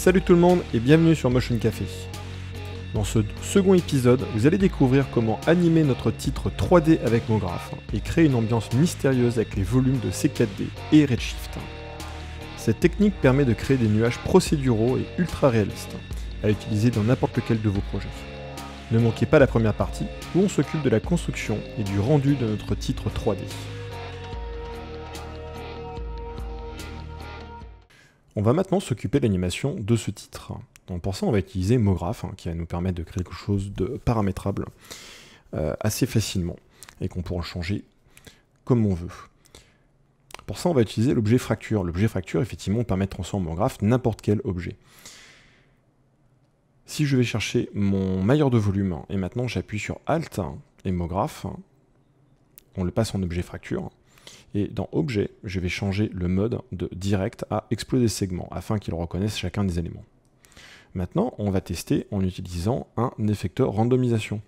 Salut tout le monde et bienvenue sur Motion Café. Dans ce second épisode, vous allez découvrir comment animer notre titre 3D avec MoGraph et créer une ambiance mystérieuse avec les volumes de C4D et Redshift. Cette technique permet de créer des nuages procéduraux et ultra réalistes, à utiliser dans n'importe lequel de vos projets. Ne manquez pas la première partie, où on s'occupe de la construction et du rendu de notre titre 3D. On va maintenant s'occuper de l'animation de ce titre. Donc pour ça, on va utiliser MoGraph, qui va nous permettre de créer quelque chose de paramétrable assez facilement, et qu'on pourra changer comme on veut. Pour ça, on va utiliser l'objet fracture. L'objet fracture, effectivement, permet de transformer en MoGraph n'importe quel objet. Si je vais chercher mon mailleur de volume, et maintenant j'appuie sur Alt et MoGraph, on le passe en objet fracture, et dans Objet, je vais changer le mode de Direct à Exploser segment, afin qu'il reconnaisse chacun des éléments. Maintenant, on va tester en utilisant un effecteur randomisation.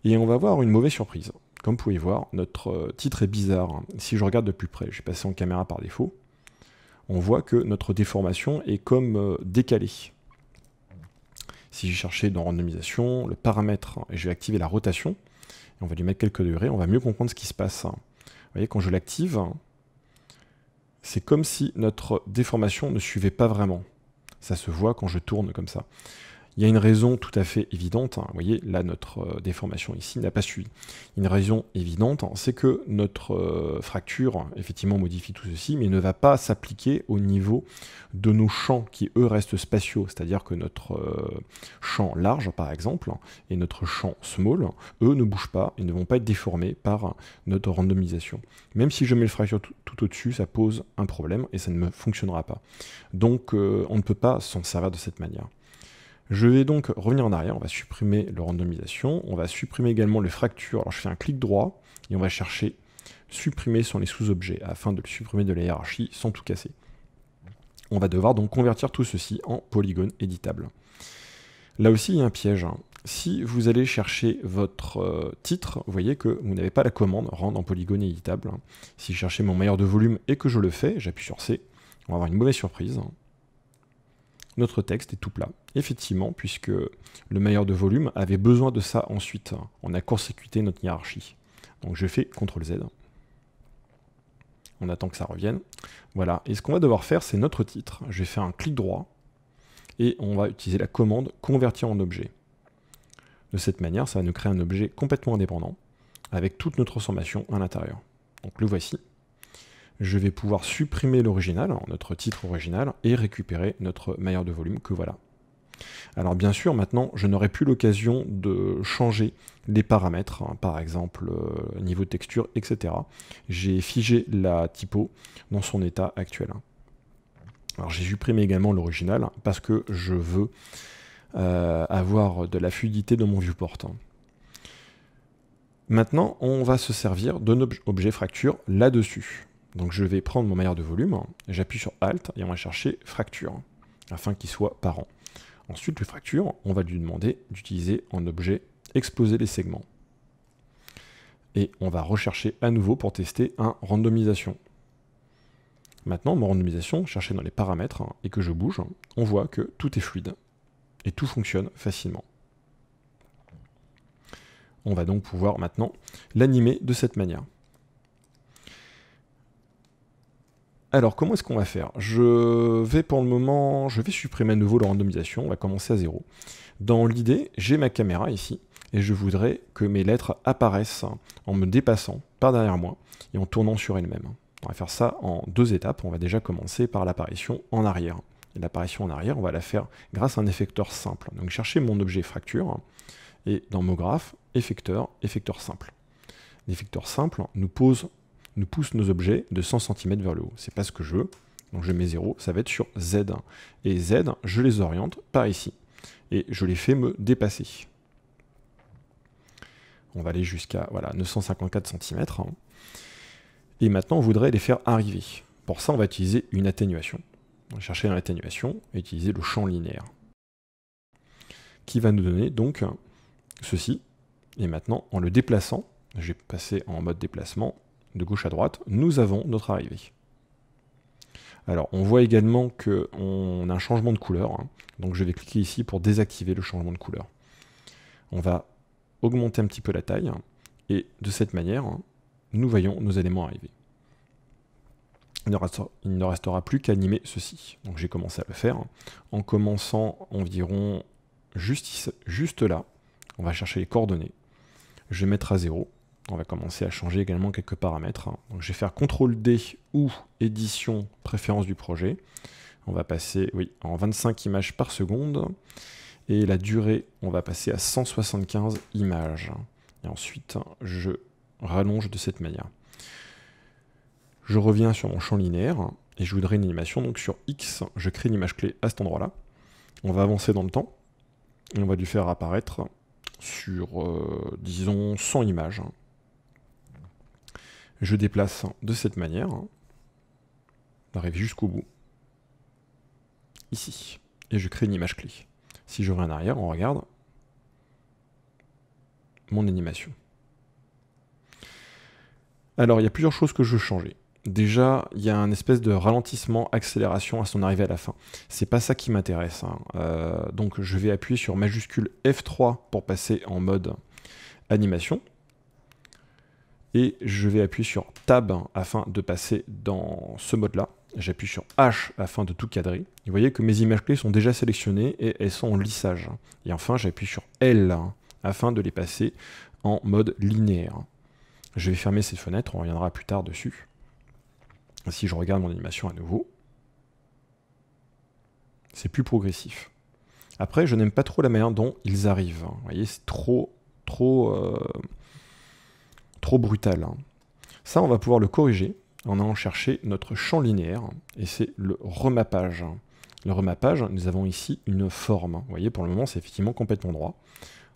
Et on va avoir une mauvaise surprise. Comme vous pouvez voir, notre titre est bizarre. Si je regarde de plus près, je vais passer en caméra par défaut, on voit que notre déformation est comme décalée. Si j'ai cherché dans randomisation, le paramètre, et je vais activer la rotation, et on va lui mettre quelques degrés, on va mieux comprendre ce qui se passe. Vous voyez, quand je l'active, c'est comme si notre déformation ne suivait pas vraiment. Ça se voit quand je tourne comme ça. Il y a une raison tout à fait évidente. Vous voyez, là, notre déformation ici n'a pas suivi. Une raison évidente, c'est que notre fracture, effectivement, modifie tout ceci, mais ne va pas s'appliquer au niveau de nos champs qui, eux, restent spatiaux. C'est-à-dire que notre champ large, par exemple, et notre champ small, eux, ne bougent pas et ne vont pas être déformés par notre randomisation. Même si je mets le fracture tout au-dessus, ça pose un problème et ça ne me fonctionnera pas. Donc, on ne peut pas s'en servir de cette manière. Je vais donc revenir en arrière, on va supprimer le randomisation, on va supprimer également le fracture. Alors je fais un clic droit et on va chercher supprimer sur les sous-objets afin de le supprimer de la hiérarchie sans tout casser. On va devoir donc convertir tout ceci en polygone éditable. Là aussi il y a un piège. Si vous allez chercher votre titre, vous voyez que vous n'avez pas la commande rendre en polygone éditable. Si je cherchais mon mailleur de volume et que je le fais, j'appuie sur C, on va avoir une mauvaise surprise. Notre texte est tout plat. Effectivement, puisque le mailleur de volume avait besoin de ça ensuite. On a court-circuité notre hiérarchie. Donc je fais CTRL-Z. On attend que ça revienne. Voilà. Et ce qu'on va devoir faire, c'est notre titre. Je vais faire un clic droit et on va utiliser la commande convertir en objet. De cette manière, ça va nous créer un objet complètement indépendant avec toute notre transformation à l'intérieur. Donc le voici. Je vais pouvoir supprimer l'original, notre titre original, et récupérer notre mailleur de volume que voilà. Alors bien sûr, maintenant, je n'aurai plus l'occasion de changer les paramètres, par exemple niveau de texture, etc. J'ai figé la typo dans son état actuel. Alors j'ai supprimé également l'original parce que je veux avoir de la fluidité dans mon viewport. Maintenant, on va se servir d'un objet fracture là-dessus. Donc je vais prendre mon mailleur de volume, j'appuie sur Alt et on va chercher fracture, afin qu'il soit parent. Ensuite, le fracture, on va lui demander d'utiliser en objet exploser les segments. Et on va rechercher à nouveau pour tester un randomisation. Maintenant, mon randomisation, chercher dans les paramètres et que je bouge, on voit que tout est fluide et tout fonctionne facilement. On va donc pouvoir maintenant l'animer de cette manière. Alors, comment est-ce qu'on va faire? Je vais pour le moment, je vais supprimer à nouveau la randomisation, on va commencer à 0. Dans l'idée, j'ai ma caméra ici, et je voudrais que mes lettres apparaissent en me dépassant par derrière moi, et en tournant sur elles-mêmes. On va faire ça en 2 étapes, on va déjà commencer par l'apparition en arrière. Et l'apparition en arrière, on va la faire grâce à un effecteur simple. Donc cherchez mon objet fracture, et dans MoGraph, effecteur, effecteur simple. L'effecteur simple nous pousse nos objets de 100 cm vers le haut. C'est pas ce que je veux. Donc je mets 0, ça va être sur Z. Et Z, je les oriente par ici. Et je les fais me dépasser. On va aller jusqu'à 954 cm. Et maintenant, on voudrait les faire arriver. Pour ça, on va utiliser une atténuation. On va chercher dans l'atténuation et utiliser le champ linéaire. Qui va nous donner donc ceci. Et maintenant, en le déplaçant, je vais passer en mode déplacement, de gauche à droite, nous avons notre arrivée. Alors, on voit également qu'on a un changement de couleur, hein. Donc je vais cliquer ici pour désactiver le changement de couleur. On va augmenter un petit peu la taille, et de cette manière, nous voyons nos éléments arriver. Il ne restera plus qu'à animer ceci. Donc j'ai commencé à le faire, en commençant environ juste là. On va chercher les coordonnées. Je vais mettre à 0. On va commencer à changer également quelques paramètres. Donc je vais faire CTRL-D ou édition, préférence du projet. On va passer, oui, en 25 images par seconde. Et la durée, on va passer à 175 images. Et ensuite, je rallonge de cette manière. Je reviens sur mon champ linéaire et je voudrais une animation. Donc sur X, je crée une image clé à cet endroit-là. On va avancer dans le temps et on va lui faire apparaître sur, disons, 100 images. Je déplace de cette manière. On arrive jusqu'au bout. Ici. Et je crée une image clé. Si je reviens en arrière, on regarde mon animation. Alors, il y a plusieurs choses que je veux changer. Déjà, il y a un espèce de ralentissement, accélération à son arrivée à la fin. C'est pas ça qui m'intéresse, hein. Donc, je vais appuyer sur majuscule F3 pour passer en mode animation. Et je vais appuyer sur Tab afin de passer dans ce mode-là. J'appuie sur H afin de tout cadrer. Vous voyez que mes images clés sont déjà sélectionnées et elles sont en lissage. Et enfin, j'appuie sur L afin de les passer en mode linéaire. Je vais fermer cette fenêtre, on reviendra plus tard dessus. Si je regarde mon animation à nouveau, c'est plus progressif. Après, je n'aime pas trop la manière dont ils arrivent. Vous voyez, c'est trop brutal. Ça, on va pouvoir le corriger en allant chercher notre champ linéaire, et c'est le remappage. Le remappage, nous avons ici une forme. Vous voyez, pour le moment, c'est effectivement complètement droit.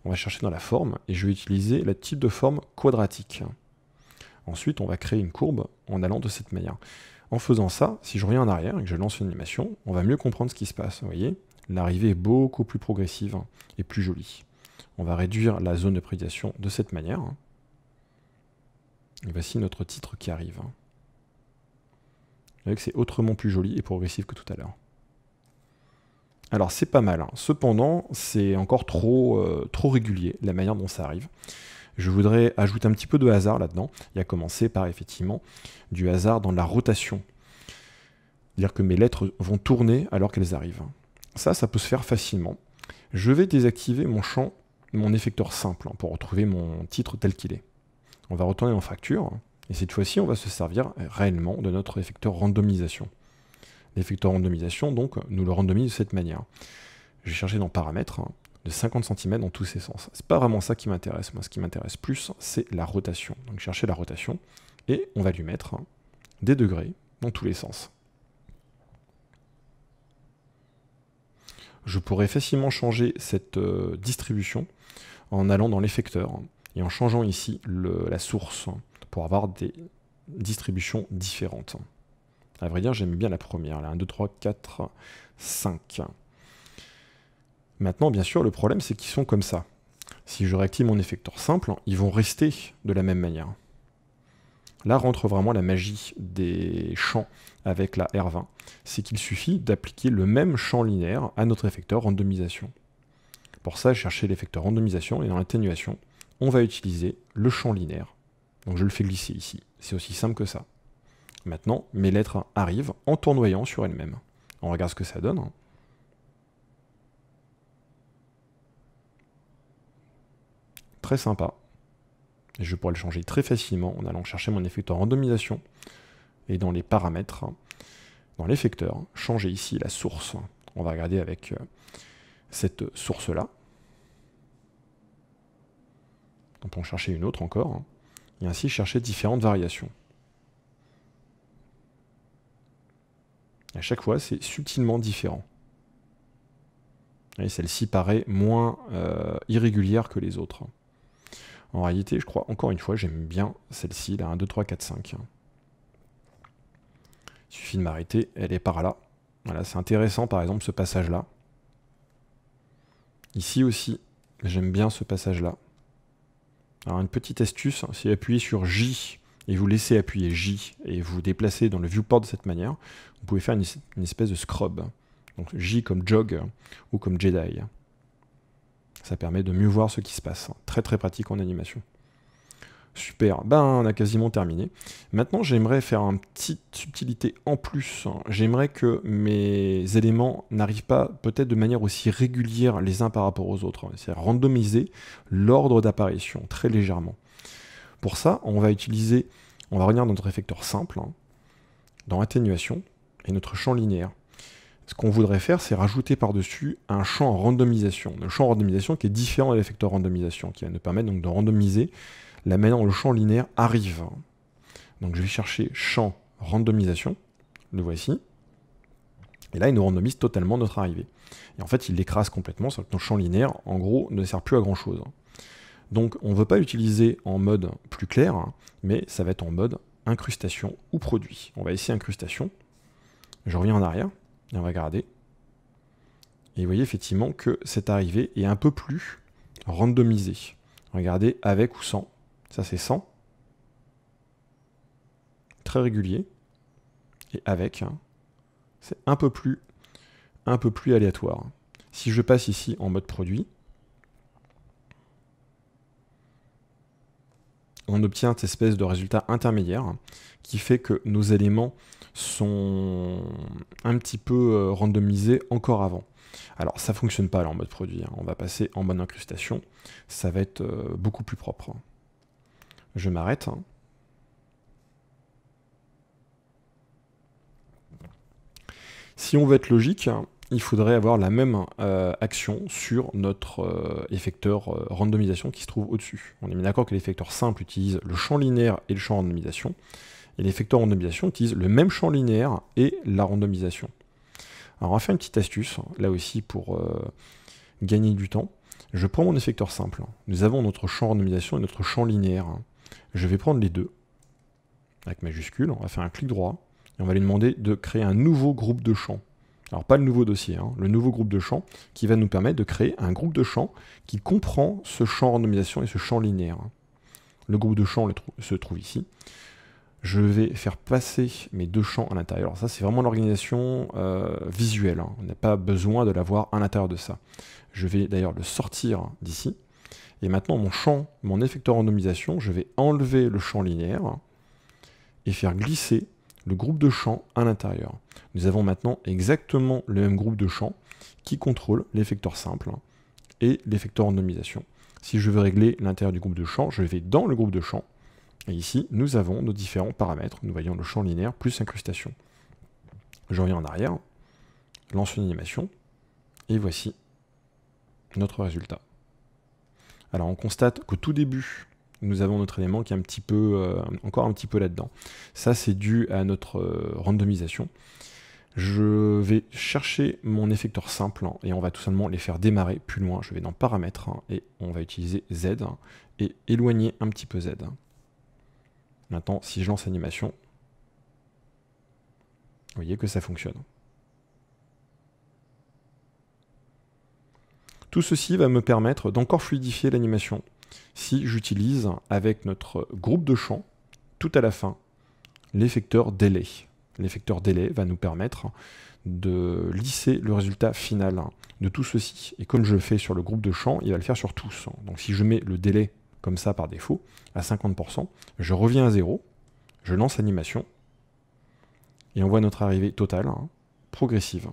On va chercher dans la forme, et je vais utiliser le type de forme quadratique. Ensuite, on va créer une courbe en allant de cette manière. En faisant ça, si je reviens en arrière et que je lance une animation, on va mieux comprendre ce qui se passe. Vous voyez, l'arrivée est beaucoup plus progressive et plus jolie. On va réduire la zone de prédiation de cette manière. Et voici notre titre qui arrive. Vous voyez que c'est autrement plus joli et progressif que tout à l'heure. Alors c'est pas mal, hein. Cependant c'est encore trop régulier la manière dont ça arrive. Je voudrais ajouter un petit peu de hasard là-dedans, et à commencer par effectivement du hasard dans la rotation. C'est-à-dire que mes lettres vont tourner alors qu'elles arrivent. Ça peut se faire facilement. Je vais désactiver mon champ, mon effecteur simple, pour retrouver mon titre tel qu'il est. On va retourner en fracture, et cette fois-ci on va se servir réellement de notre effecteur randomisation. L'effecteur randomisation, donc, nous le randomise de cette manière. Je vais chercher dans paramètres, de 50 cm dans tous ses sens. C'est pas vraiment ça qui m'intéresse. Moi, ce qui m'intéresse plus, c'est la rotation. Donc, chercher la rotation, et on va lui mettre des degrés dans tous les sens. Je pourrais facilement changer cette distribution en allant dans l'effecteur et en changeant ici la source pour avoir des distributions différentes. À vrai dire, j'aime bien la première, là, 1, 2, 3, 4, 5. Maintenant, bien sûr, le problème, c'est qu'ils sont comme ça. Si je réactive mon effecteur simple, ils vont rester de la même manière. Là rentre vraiment la magie des champs avec la R20. C'est qu'il suffit d'appliquer le même champ linéaire à notre effecteur randomisation. Pour ça, chercher l'effecteur randomisation et dans l'atténuation, on va utiliser le champ linéaire. Donc je le fais glisser ici. C'est aussi simple que ça. Maintenant, mes lettres arrivent en tournoyant sur elles-mêmes. On regarde ce que ça donne. Très sympa. Et je pourrais le changer très facilement en allant chercher mon effecteur randomisation et dans les paramètres, dans l'effecteur, changer ici la source. On va regarder avec cette source-là. On peut en chercher une autre encore. Et ainsi chercher différentes variations. À chaque fois, c'est subtilement différent. Et celle-ci paraît moins irrégulière que les autres. En réalité, je crois, encore une fois, j'aime bien celle-ci, là, 1, 2, 3, 4, 5. Il suffit de m'arrêter, elle est par là. Voilà, c'est intéressant, par exemple, ce passage-là. Ici aussi, j'aime bien ce passage-là. Alors, une petite astuce, c'est appuyer sur J et vous laissez appuyer J et vous déplacez dans le viewport de cette manière, vous pouvez faire une espèce de scrub. Donc J comme jog ou comme Jedi. Ça permet de mieux voir ce qui se passe. Très très pratique en animation. Super, ben on a quasiment terminé. Maintenant j'aimerais faire une petite subtilité en plus. J'aimerais que mes éléments n'arrivent pas peut-être de manière aussi régulière les uns par rapport aux autres. C'est randomiser l'ordre d'apparition très légèrement. Pour ça, on va revenir dans notre effecteur simple, dans atténuation, et notre champ linéaire. Ce qu'on voudrait faire, c'est rajouter par-dessus un champ en randomisation. Le champ en randomisation qui est différent de l'effecteur randomisation, qui va nous permettre donc de randomiser la manière dont le champ linéaire arrive. Donc je vais chercher champ randomisation, le voici, et là il nous randomise totalement notre arrivée. Et en fait il l'écrase complètement, c'est que notre champ linéaire en gros ne sert plus à grand chose. Donc on ne veut pas l'utiliser en mode plus clair, mais ça va être en mode incrustation ou produit. On va ici incrustation, je reviens en arrière, et on va regarder, et vous voyez effectivement que cette arrivée est un peu plus randomisée. Regardez avec ou sans. Ça c'est sans, très régulier, et avec, c'est un peu plus aléatoire. Si je passe ici en mode produit, on obtient cette espèce de résultat intermédiaire qui fait que nos éléments sont un petit peu randomisés encore avant. Alors ça fonctionne pas là en mode produit, on va passer en mode incrustation, ça va être beaucoup plus propre. Je m'arrête. Si on veut être logique, il faudrait avoir la même action sur notre effecteur randomisation qui se trouve au-dessus. On est bien d'accord que l'effecteur simple utilise le champ linéaire et le champ randomisation, et l'effecteur randomisation utilise le même champ linéaire et la randomisation. Alors on va faire une petite astuce, là aussi pour gagner du temps. Je prends mon effecteur simple. Nous avons notre champ randomisation et notre champ linéaire. Je vais prendre les deux, avec majuscule, on va faire un clic droit, et on va lui demander de créer un nouveau groupe de champs. Alors pas le nouveau dossier, le nouveau groupe de champs, qui va nous permettre de créer un groupe de champs qui comprend ce champ randomisation et ce champ linéaire. Le groupe de champs se trouve ici. Je vais faire passer mes deux champs à l'intérieur. Alors ça, c'est vraiment l'organisation visuelle. On n'a pas besoin de l'avoir à l'intérieur de ça. Je vais d'ailleurs le sortir d'ici. Et maintenant, mon effecteur randomisation, je vais enlever le champ linéaire et faire glisser le groupe de champs à l'intérieur. Nous avons maintenant exactement le même groupe de champs qui contrôle l'effecteur simple et l'effecteur randomisation. Si je veux régler l'intérieur du groupe de champs, je vais dans le groupe de champs. Et ici, nous avons nos différents paramètres. Nous voyons le champ linéaire plus incrustation. Je reviens en arrière, lance une animation, et voici notre résultat. Alors on constate qu'au tout début, nous avons notre élément qui est encore un petit peu là-dedans. Ça, c'est dû à notre randomisation. Je vais chercher mon effecteur simple et on va tout simplement les faire démarrer plus loin. Je vais dans Paramètres et on va utiliser Z et éloigner un petit peu Z. Maintenant, si je lance animation, vous voyez que ça fonctionne. Tout ceci va me permettre d'encore fluidifier l'animation si j'utilise avec notre groupe de champs, tout à la fin, l'effecteur délai. L'effecteur délai va nous permettre de lisser le résultat final de tout ceci. Et comme je le fais sur le groupe de champs, il va le faire sur tous. Donc si je mets le délai comme ça par défaut, à 50%, je reviens à 0, je lance animation, et on voit notre arrivée totale, progressive,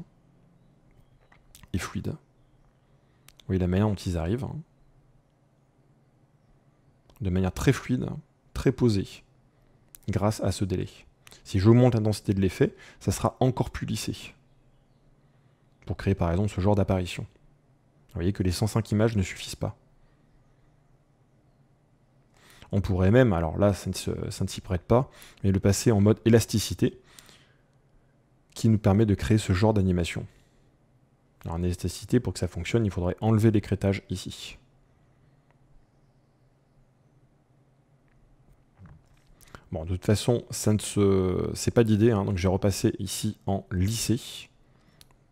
et fluide. Vous voyez la manière dont ils arrivent, de manière très fluide, très posée, grâce à ce délai. Si j'augmente l'intensité de l'effet, ça sera encore plus lissé, pour créer par exemple ce genre d'apparition. Vous voyez que les 105 images ne suffisent pas. On pourrait même, alors là ça ne s'y prête pas, mais le passer en mode élasticité, qui nous permet de créer ce genre d'animation. Alors en élasticité, pour que ça fonctionne, il faudrait enlever l'écrêtage ici. Bon, de toute façon, c'est pas d'idée, donc j'ai repassé ici en lissé,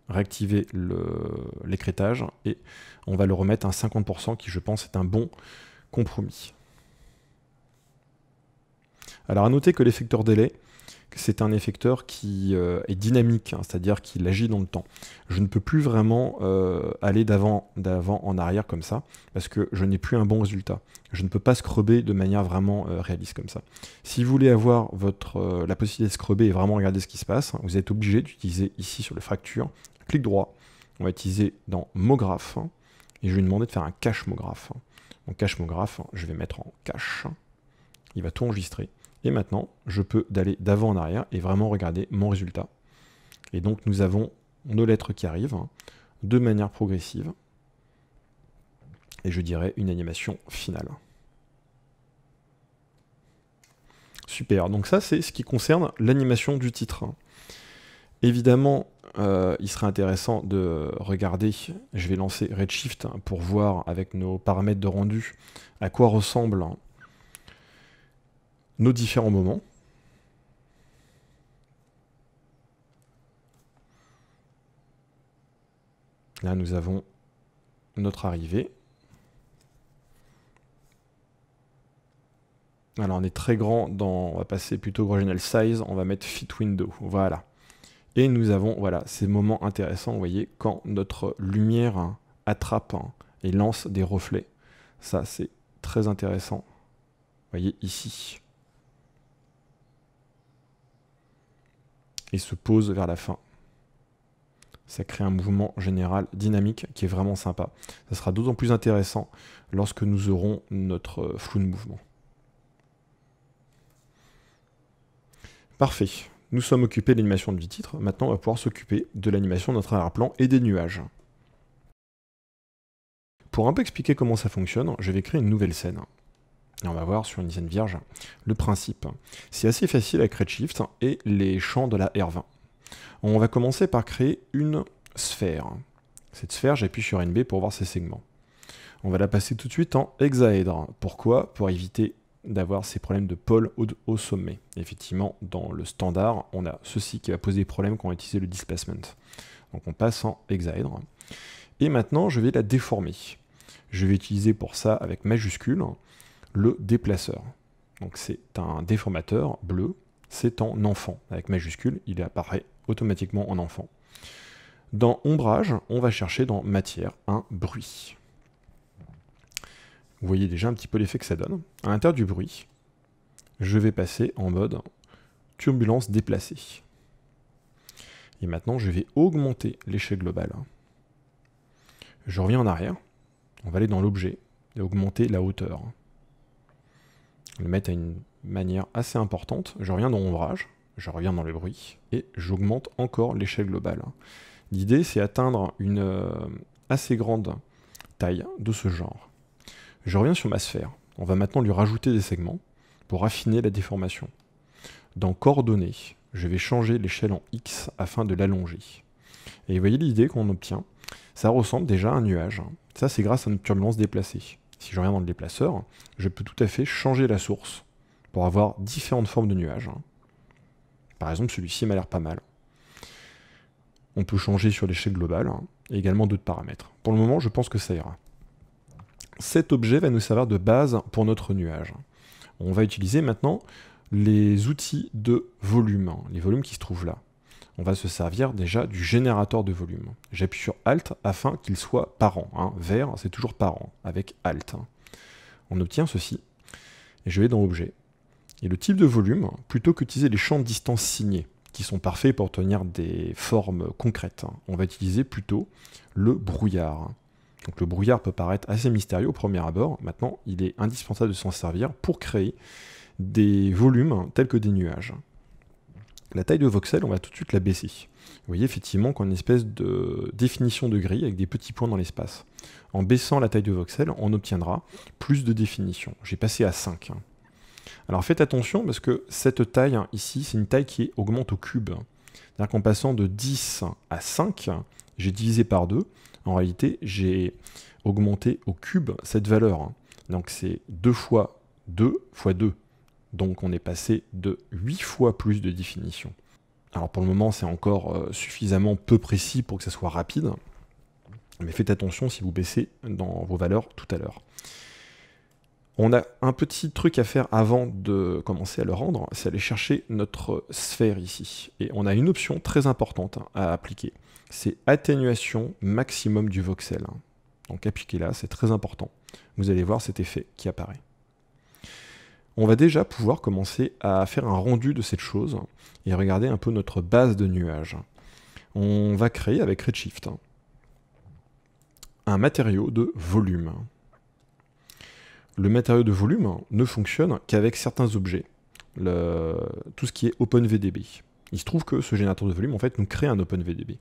réactiver l'écrêtage, et on va le remettre à 50%, qui je pense est un bon compromis. Alors à noter que l'effecteur délai, c'est un effecteur qui est dynamique, hein, c'est-à-dire qu'il agit dans le temps. Je ne peux plus vraiment aller d'avant en arrière comme ça, parce que je n'ai plus un bon résultat. Je ne peux pas scrubber de manière vraiment réaliste comme ça. Si vous voulez avoir la possibilité de scrubber et vraiment regarder ce qui se passe, vous êtes obligé d'utiliser ici sur le fracture, clic droit, on va utiliser dans MoGraph, et je vais lui demander de faire un cache MoGraph. Donc cache MoGraph, je vais mettre en cache, il va tout enregistrer. Et maintenant, je peux d'aller d'avant en arrière et vraiment regarder mon résultat. Et donc, nous avons nos lettres qui arrivent de manière progressive. Et je dirais une animation finale. Super, donc ça, c'est ce qui concerne l'animation du titre. Évidemment, il serait intéressant de regarder, je vais lancer Redshift pour voir avec nos paramètres de rendu à quoi ressemblent nos différents moments. Là, nous avons notre arrivée. Alors, on est très grand on va passer plutôt original size, on va mettre fit window, voilà. Et nous avons, voilà, ces moments intéressants, vous voyez, quand notre lumière attrape et lance des reflets. Ça, c'est très intéressant. Vous voyez ici. Et se pose vers la fin. Ça crée un mouvement général dynamique qui est vraiment sympa. Ça sera d'autant plus intéressant lorsque nous aurons notre flou de mouvement. Parfait. Nous sommes occupés de l'animation du titre. Maintenant, on va pouvoir s'occuper de l'animation de notre arrière-plan et des nuages. Pour un peu expliquer comment ça fonctionne, je vais créer une nouvelle scène. Et on va voir sur une scène vierge le principe. C'est assez facile avec Redshift et les champs de la R20. On va commencer par créer une sphère. Cette sphère, j'appuie sur NB pour voir ses segments. On va la passer tout de suite en hexaèdre. Pourquoi? Pour éviter d'avoir ces problèmes de pôle au sommet. Effectivement, dans le standard, on a ceci qui va poser des problèmes quand on va utiliser le displacement. Donc on passe en hexaèdre. Et maintenant, je vais la déformer. Je vais utiliser pour ça, avec majuscule, le déplaceur. Donc c'est un déformateur bleu, c'est en enfant. Avec majuscule, il apparaît automatiquement en enfant. Dans ombrage, on va chercher dans matière un bruit. Vous voyez déjà un petit peu l'effet que ça donne. À l'intérieur du bruit, je vais passer en mode turbulence déplacée. Et maintenant, je vais augmenter l'échelle globale. Je reviens en arrière. On va aller dans l'objet et augmenter la hauteur. Le mettre à une manière assez importante. Je reviens dans ombrage, je reviens dans le bruit et j'augmente encore l'échelle globale. L'idée, c'est atteindre une assez grande taille de ce genre. Je reviens sur ma sphère. On va maintenant lui rajouter des segments pour affiner la déformation. Dans coordonnées, je vais changer l'échelle en X afin de l'allonger. Et vous voyez l'idée qu'on obtient. Ça ressemble déjà à un nuage. Ça, c'est grâce à notre turbulence déplacée. Si je reviens dans le déplaceur, je peux tout à fait changer la source pour avoir différentes formes de nuages. Par exemple, celui-ci m'a l'air pas mal. On peut changer sur l'échelle globale et également d'autres paramètres. Pour le moment, je pense que ça ira. Cet objet va nous servir de base pour notre nuage. On va utiliser maintenant les outils de volume, les volumes qui se trouvent là. On va se servir déjà du générateur de volume. J'appuie sur Alt afin qu'il soit parent. Vert, c'est toujours parent, avec Alt. On obtient ceci, et je vais dans Objet. Et le type de volume, plutôt qu'utiliser les champs de distance signés, qui sont parfaits pour obtenir des formes concrètes, on va utiliser plutôt le brouillard. Donc le brouillard peut paraître assez mystérieux au premier abord. Maintenant, il est indispensable de s'en servir pour créer des volumes tels que des nuages. La taille de voxel, on va tout de suite la baisser. Vous voyez effectivement qu'on a une espèce de définition de grille avec des petits points dans l'espace. En baissant la taille de voxel, on obtiendra plus de définition. J'ai passé à 5. Alors faites attention parce que cette taille ici, c'est une taille qui augmente au cube. C'est-à-dire qu'en passant de 10 à 5, j'ai divisé par 2. En réalité, j'ai augmenté au cube cette valeur. Donc c'est 2 fois 2 fois 2. Donc on est passé de 8 fois plus de définition. Alors pour le moment, c'est encore suffisamment peu précis pour que ça soit rapide. Mais faites attention si vous baissez dans vos valeurs tout à l'heure. On a un petit truc à faire avant de commencer à le rendre, c'est aller chercher notre sphère ici. Et on a une option très importante à appliquer. C'est atténuation maximum du voxel. Donc appliquez là, c'est très important. Vous allez voir cet effet qui apparaît. On va déjà pouvoir commencer à faire un rendu de cette chose et regarder un peu notre base de nuages. On va créer avec Redshift un matériau de volume. Le matériau de volume ne fonctionne qu'avec certains objets, tout ce qui est OpenVDB. Il se trouve que ce générateur de volume, en fait, nous crée un OpenVDB.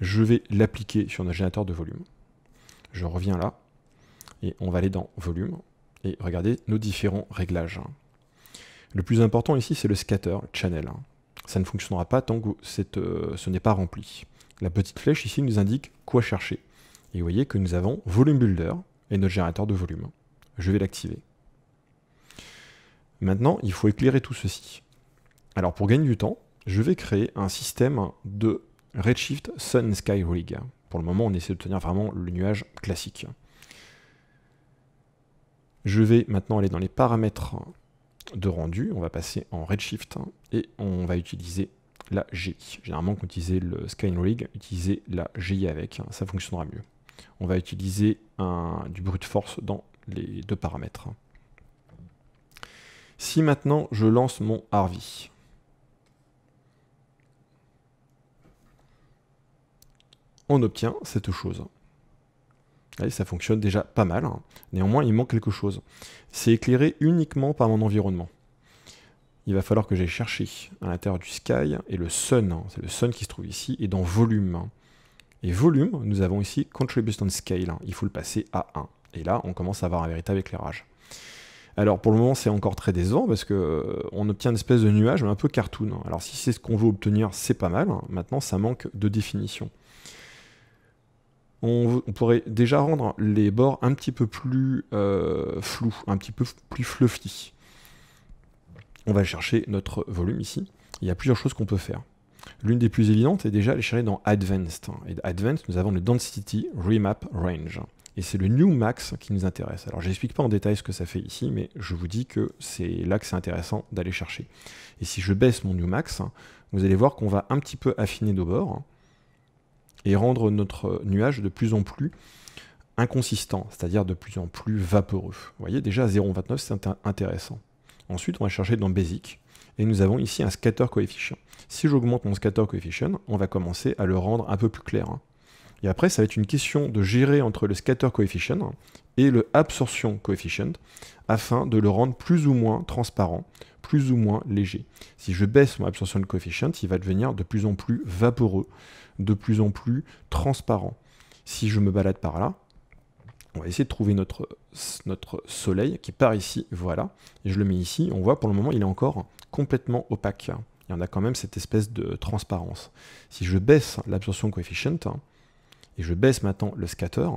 Je vais l'appliquer sur notre générateur de volume. Je reviens là, et on va aller dans volume, et regardez nos différents réglages. Le plus important ici, c'est le scatter channel. Ça ne fonctionnera pas tant que ce n'est pas rempli. La petite flèche ici nous indique quoi chercher. Et vous voyez que nous avons Volume Builder et notre générateur de volume. Je vais l'activer. Maintenant, il faut éclairer tout ceci. Alors pour gagner du temps, je vais créer un système de Redshift Sun Sky Rig. Pour le moment, on essaie d'obtenir vraiment le nuage classique. Je vais maintenant aller dans les paramètres de rendu. On va passer en Redshift et on va utiliser la GI. Généralement, quand on utilise le Sky Rig, utilisez la GI avec, ça fonctionnera mieux. On va utiliser du brute force dans les deux paramètres. Si maintenant je lance mon RV, on obtient cette chose. Allez, ça fonctionne déjà pas mal. Néanmoins, il manque quelque chose. C'est éclairé uniquement par mon environnement. Il va falloir que j'aille chercher à l'intérieur du sky et le sun. C'est le sun qui se trouve ici et dans volume. Et volume, nous avons ici Contribution Scale. Il faut le passer à 1. Et là, on commence à avoir un véritable éclairage. Alors pour le moment, c'est encore très décevant parce qu'on obtient une espèce de nuage, mais un peu cartoon. Alors si c'est ce qu'on veut obtenir, c'est pas mal. Maintenant, ça manque de définition. On pourrait déjà rendre les bords un petit peu plus flous, un petit peu plus fluffy. On va chercher notre volume ici. Il y a plusieurs choses qu'on peut faire. L'une des plus évidentes est déjà aller chercher dans Advanced. Et dans Advanced, nous avons le Density Remap Range. Et c'est le New Max qui nous intéresse. Alors, je n'explique pas en détail ce que ça fait ici, mais je vous dis que c'est là que c'est intéressant d'aller chercher. Et si je baisse mon New Max, vous allez voir qu'on va un petit peu affiner nos bords et rendre notre nuage de plus en plus inconsistant, c'est-à-dire de plus en plus vaporeux. Vous voyez, déjà à 0,29, c'est intéressant. Ensuite, on va chercher dans Basic, et nous avons ici un Scatter Coefficient. Si j'augmente mon Scatter Coefficient, on va commencer à le rendre un peu plus clair. Et après, ça va être une question de gérer entre le Scatter Coefficient et le Absorption Coefficient, afin de le rendre plus ou moins transparent, plus ou moins léger. Si je baisse mon Absorption Coefficient, il va devenir de plus en plus vaporeux, de plus en plus transparent. Si je me balade par là, on va essayer de trouver notre soleil qui part ici, voilà, et je le mets ici, on voit pour le moment il est encore complètement opaque. Il y en a quand même cette espèce de transparence. Si je baisse l'absorption coefficient, et je baisse maintenant le scatter,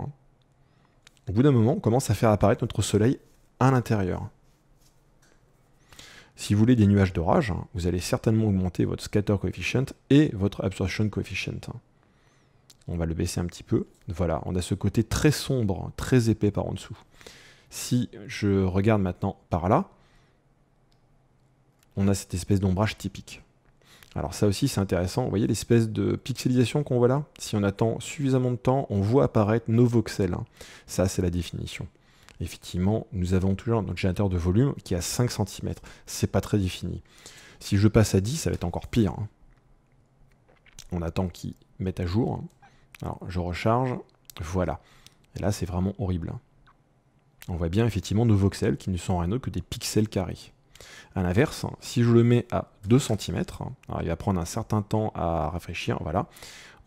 au bout d'un moment on commence à faire apparaître notre soleil à l'intérieur. Si vous voulez des nuages d'orage, vous allez certainement augmenter votre scatter coefficient et votre absorption coefficient. On va le baisser un petit peu. Voilà, on a ce côté très sombre, très épais par en dessous. Si je regarde maintenant par là, on a cette espèce d'ombrage typique. Alors ça aussi c'est intéressant, vous voyez l'espèce de pixelisation qu'on voit là? Si on attend suffisamment de temps, on voit apparaître nos voxels. Ça c'est la définition. Effectivement, nous avons toujours notre générateur de volume qui est à 5 cm. C'est pas très défini. Si je passe à 10, ça va être encore pire. On attend qu'il mette à jour. Alors, je recharge. Voilà. Et là, c'est vraiment horrible. On voit bien effectivement nos voxels qui ne sont rien d'autre que des pixels carrés. A l'inverse, si je le mets à 2 cm, alors il va prendre un certain temps à rafraîchir, voilà,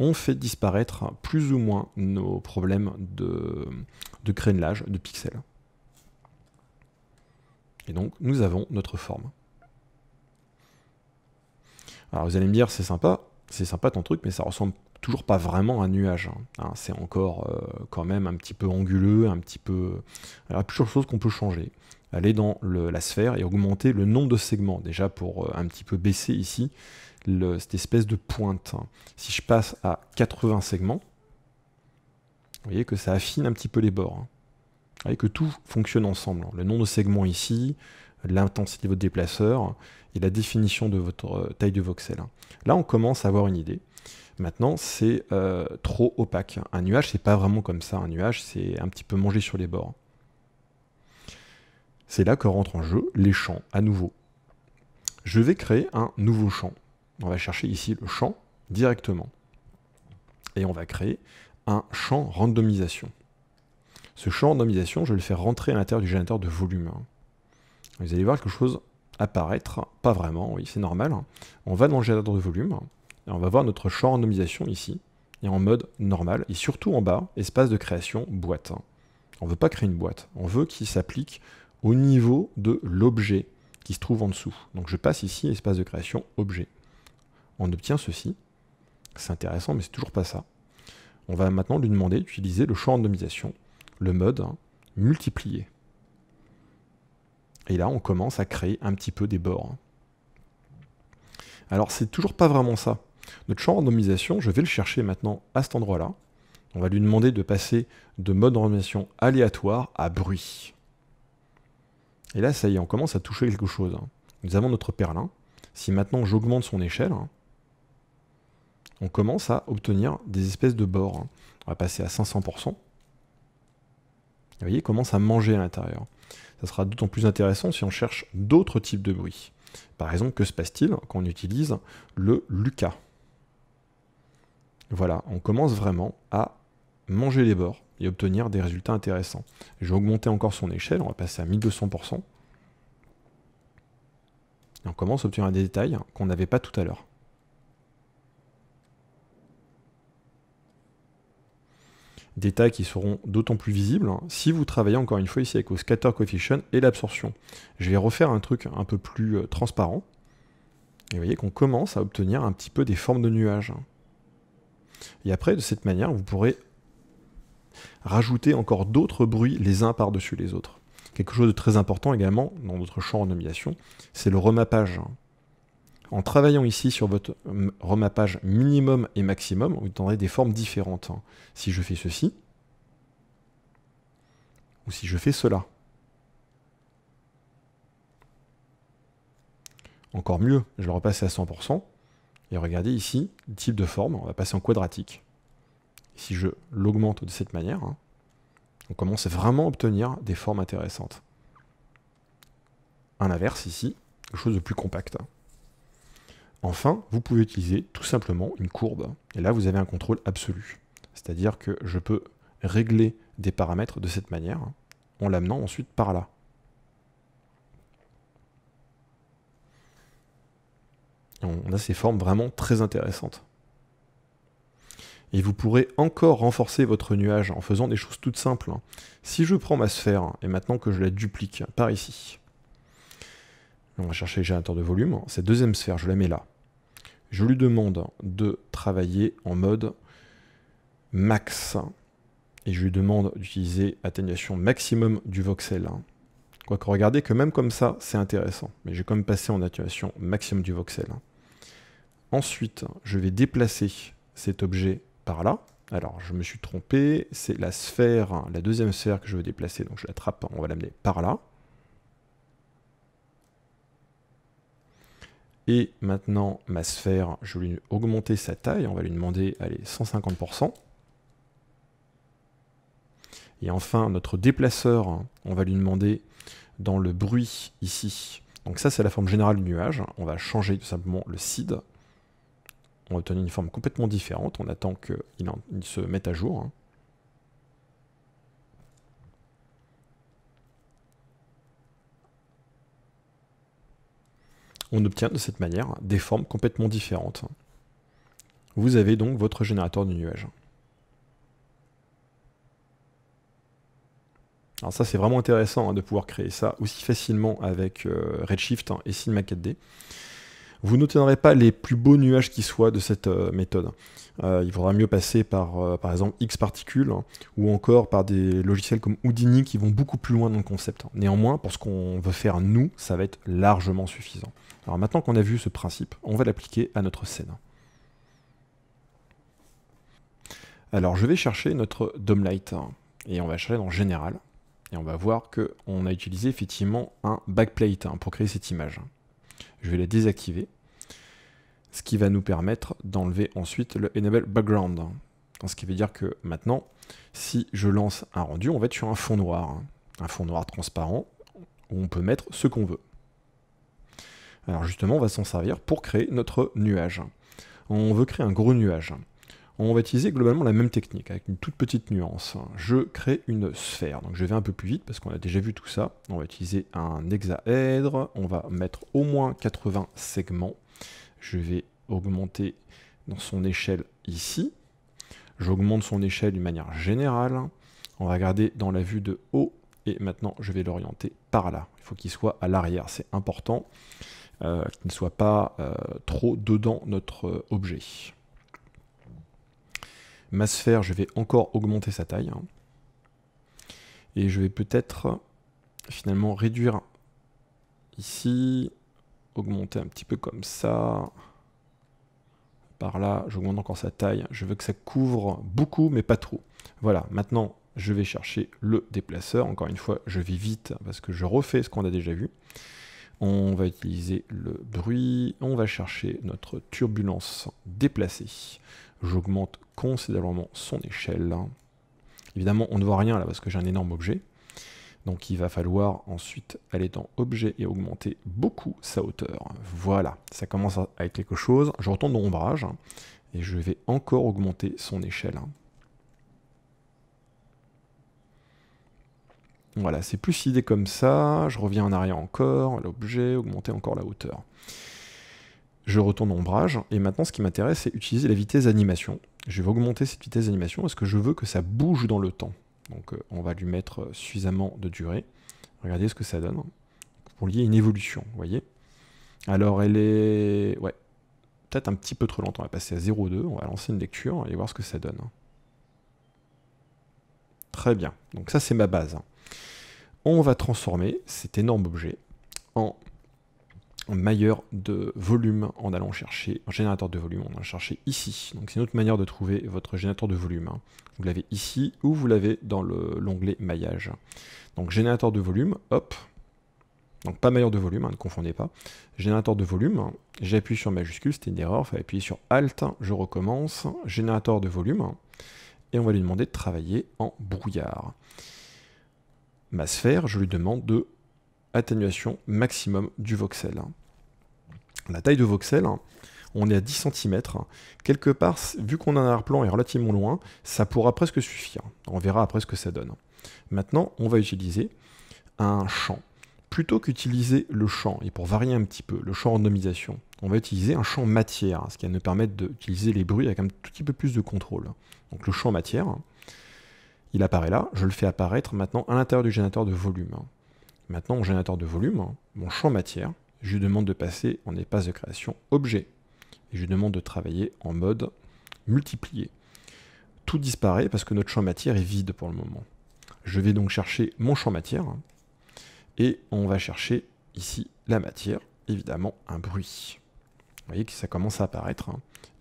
on fait disparaître plus ou moins nos problèmes de crénelage de pixels. Et donc, nous avons notre forme. Alors, vous allez me dire, c'est sympa ton truc, mais ça ressemble toujours pas vraiment à un nuage. C'est encore quand même un petit peu anguleux, un petit peu... Alors, il y a plusieurs choses qu'on peut changer. Aller dans la sphère et augmenter le nombre de segments, déjà pour un petit peu baisser ici cette espèce de pointe. Si je passe à 80 segments, vous voyez que ça affine un petit peu les bords. voyez que tout fonctionne ensemble. Le nom de segment ici, l'intensité de votre déplaceur et la définition de votre taille de voxel. Là, on commence à avoir une idée. Maintenant, c'est trop opaque. Un nuage, c'est pas vraiment comme ça. Un nuage, c'est un petit peu mangé sur les bords. C'est là que rentrent en jeu les champs à nouveau. Je vais créer un nouveau champ. On va chercher ici le champ directement. Et on va créer un champ randomisation. Ce champ randomisation, je vais le faire rentrer à l'intérieur du générateur de volume. Vous allez voir quelque chose apparaître, pas vraiment, oui, c'est normal. On va dans le générateur de volume, et on va voir notre champ randomisation ici, et en mode normal, et surtout en bas, espace de création, boîte. On ne veut pas créer une boîte, on veut qu'il s'applique au niveau de l'objet qui se trouve en dessous. Donc je passe ici, espace de création, objet. On obtient ceci. C'est intéressant, mais c'est toujours pas ça. On va maintenant lui demander d'utiliser le champ randomisation, le mode multiplier. Et là, on commence à créer un petit peu des bords. Alors, c'est toujours pas vraiment ça. Notre champ randomisation, je vais le chercher maintenant à cet endroit-là. On va lui demander de passer de mode randomisation aléatoire à bruit. Et là, ça y est, on commence à toucher quelque chose. Nous avons notre perlin. Si maintenant j'augmente son échelle, on commence à obtenir des espèces de bords. On va passer à 500%. Vous voyez, il commence à manger à l'intérieur. Ça sera d'autant plus intéressant si on cherche d'autres types de bruits. Par exemple, que se passe-t-il quand on utilise le Lucas? Voilà, on commence vraiment à manger les bords et obtenir des résultats intéressants. Je vais augmenter encore son échelle, on va passer à 1200%. Et on commence à obtenir des détails qu'on n'avait pas tout à l'heure. Détails qui seront d'autant plus visibles si vous travaillez encore une fois ici avec le scatter coefficient et l'absorption. Je vais refaire un truc un peu plus transparent. Et vous voyez qu'on commence à obtenir un petit peu des formes de nuages. Et après, de cette manière, vous pourrez rajouter encore d'autres bruits les uns par-dessus les autres. Quelque chose de très important également dans notre champ randomisation, c'est le remappage. En travaillant ici sur votre remappage minimum et maximum, vous obtiendrez des formes différentes. Si je fais ceci, ou si je fais cela. Encore mieux, je vais repasser à 100%. Et regardez ici, le type de forme, on va passer en quadratique. Si je l'augmente de cette manière, on commence vraiment à obtenir des formes intéressantes. À l'inverse ici, quelque chose de plus compact. Enfin, vous pouvez utiliser tout simplement une courbe. Et là, vous avez un contrôle absolu. C'est-à-dire que je peux régler des paramètres de cette manière, en l'amenant ensuite par là. Et on a ces formes vraiment très intéressantes. Et vous pourrez encore renforcer votre nuage en faisant des choses toutes simples. Si je prends ma sphère, et maintenant que je la duplique par ici, on va chercher le générateur de volume, cette deuxième sphère, je la mets là. Je lui demande de travailler en mode max. Et je lui demande d'utiliser atténuation maximum du voxel. Quoique regardez que même comme ça, c'est intéressant. Mais j'ai quand même passé en atténuation maximum du voxel. Ensuite, je vais déplacer cet objet par là. Alors, je me suis trompé. C'est la sphère, la deuxième sphère que je veux déplacer. Donc je l'attrape, on va l'amener par là. Et maintenant, ma sphère, je vais lui augmenter sa taille. On va lui demander, allez, 150%. Et enfin, notre déplaceur, on va lui demander dans le bruit ici. Donc ça, c'est la forme générale du nuage. On va changer tout simplement le seed. On va obtenir une forme complètement différente. On attend qu'il se mette à jour. On obtient de cette manière des formes complètement différentes. Vous avez donc votre générateur de nuages. Alors ça, c'est vraiment intéressant de pouvoir créer ça aussi facilement avec Redshift et Cinema 4D. Vous n'obtiendrez pas les plus beaux nuages qui soient de cette méthode. Il faudra mieux passer par exemple Xparticle ou encore par des logiciels comme Houdini qui vont beaucoup plus loin dans le concept. Néanmoins, pour ce qu'on veut faire nous, ça va être largement suffisant. Alors maintenant qu'on a vu ce principe, on va l'appliquer à notre scène. Alors je vais chercher notre Dome Light et on va chercher dans Général. Et on va voir qu'on a utilisé effectivement un backplate pour créer cette image. Je vais la désactiver, ce qui va nous permettre d'enlever ensuite le Enable Background. Ce qui veut dire que maintenant, si je lance un rendu, on va être sur un fond noir transparent, où on peut mettre ce qu'on veut. Alors justement, on va s'en servir pour créer notre nuage. On veut créer un gros nuage. On va utiliser globalement la même technique, avec une toute petite nuance. Je crée une sphère, donc je vais un peu plus vite, parce qu'on a déjà vu tout ça. On va utiliser un hexaèdre, on va mettre au moins 80 segments. Je vais augmenter dans son échelle ici. J'augmente son échelle d'une manière générale. On va regarder dans la vue de haut, et maintenant je vais l'orienter par là. Il faut qu'il soit à l'arrière, c'est important, qu'il ne soit pas trop dedans notre objet. Ma sphère, je vais encore augmenter sa taille. Et je vais peut-être finalement réduire ici, augmenter un petit peu comme ça. Par là, j'augmente encore sa taille. Je veux que ça couvre beaucoup, mais pas trop. Voilà, maintenant, je vais chercher le déplaceur. Encore une fois, je vais vite parce que je refais ce qu'on a déjà vu. On va utiliser le bruit. On va chercher notre turbulence déplacée. J'augmente considérablement son échelle. Évidemment, on ne voit rien là parce que j'ai un énorme objet. Donc il va falloir ensuite aller dans Objet et augmenter beaucoup sa hauteur. Voilà, ça commence à être quelque chose. Je retourne dans Ombrage et je vais encore augmenter son échelle. Voilà, c'est plus idée comme ça. Je reviens en arrière encore, l'objet, augmenter encore la hauteur. Je retourne en Ombrage et maintenant ce qui m'intéresse c'est utiliser la vitesse d'animation. Je vais augmenter cette vitesse d'animation parce que je veux que ça bouge dans le temps. Donc on va lui mettre suffisamment de durée. Regardez ce que ça donne. Pour lier une évolution, vous voyez. Alors elle est... ouais, peut-être un petit peu trop lente. On va passer à 0,2. On va lancer une lecture et voir ce que ça donne. Très bien. Donc ça c'est ma base. On va transformer cet énorme objet en mailleur de volume en allant chercher un générateur de volume. On va chercher ici. Donc c'est une autre manière de trouver votre générateur de volume. Vous l'avez ici ou vous l'avez dans l'onglet maillage. Donc générateur de volume, hop. Donc pas mailleur de volume, ne confondez pas. Générateur de volume, j'appuie sur majuscule, c'était une erreur, il faut appuyer sur Alt, je recommence. Générateur de volume, et on va lui demander de travailler en brouillard. Ma sphère, je lui demande de atténuation maximum du voxel. La taille de voxel, on est à 10 cm. Quelque part, vu qu'on a un arrière-plan est relativement loin, ça pourra presque suffire. On verra après ce que ça donne. Maintenant, on va utiliser un champ. Plutôt qu'utiliser le champ, et pour varier un petit peu, le champ randomisation, on va utiliser un champ matière, ce qui va nous permettre d'utiliser les bruits avec un tout petit peu plus de contrôle. Donc le champ matière, il apparaît là, je le fais apparaître maintenant à l'intérieur du générateur de volume. Maintenant, mon générateur de volume, mon champ matière, je lui demande de passer en espace de création objet. Et je lui demande de travailler en mode multiplié. Tout disparaît parce que notre champ matière est vide pour le moment. Je vais donc chercher mon champ matière. Et on va chercher ici la matière, évidemment un bruit. Vous voyez que ça commence à apparaître.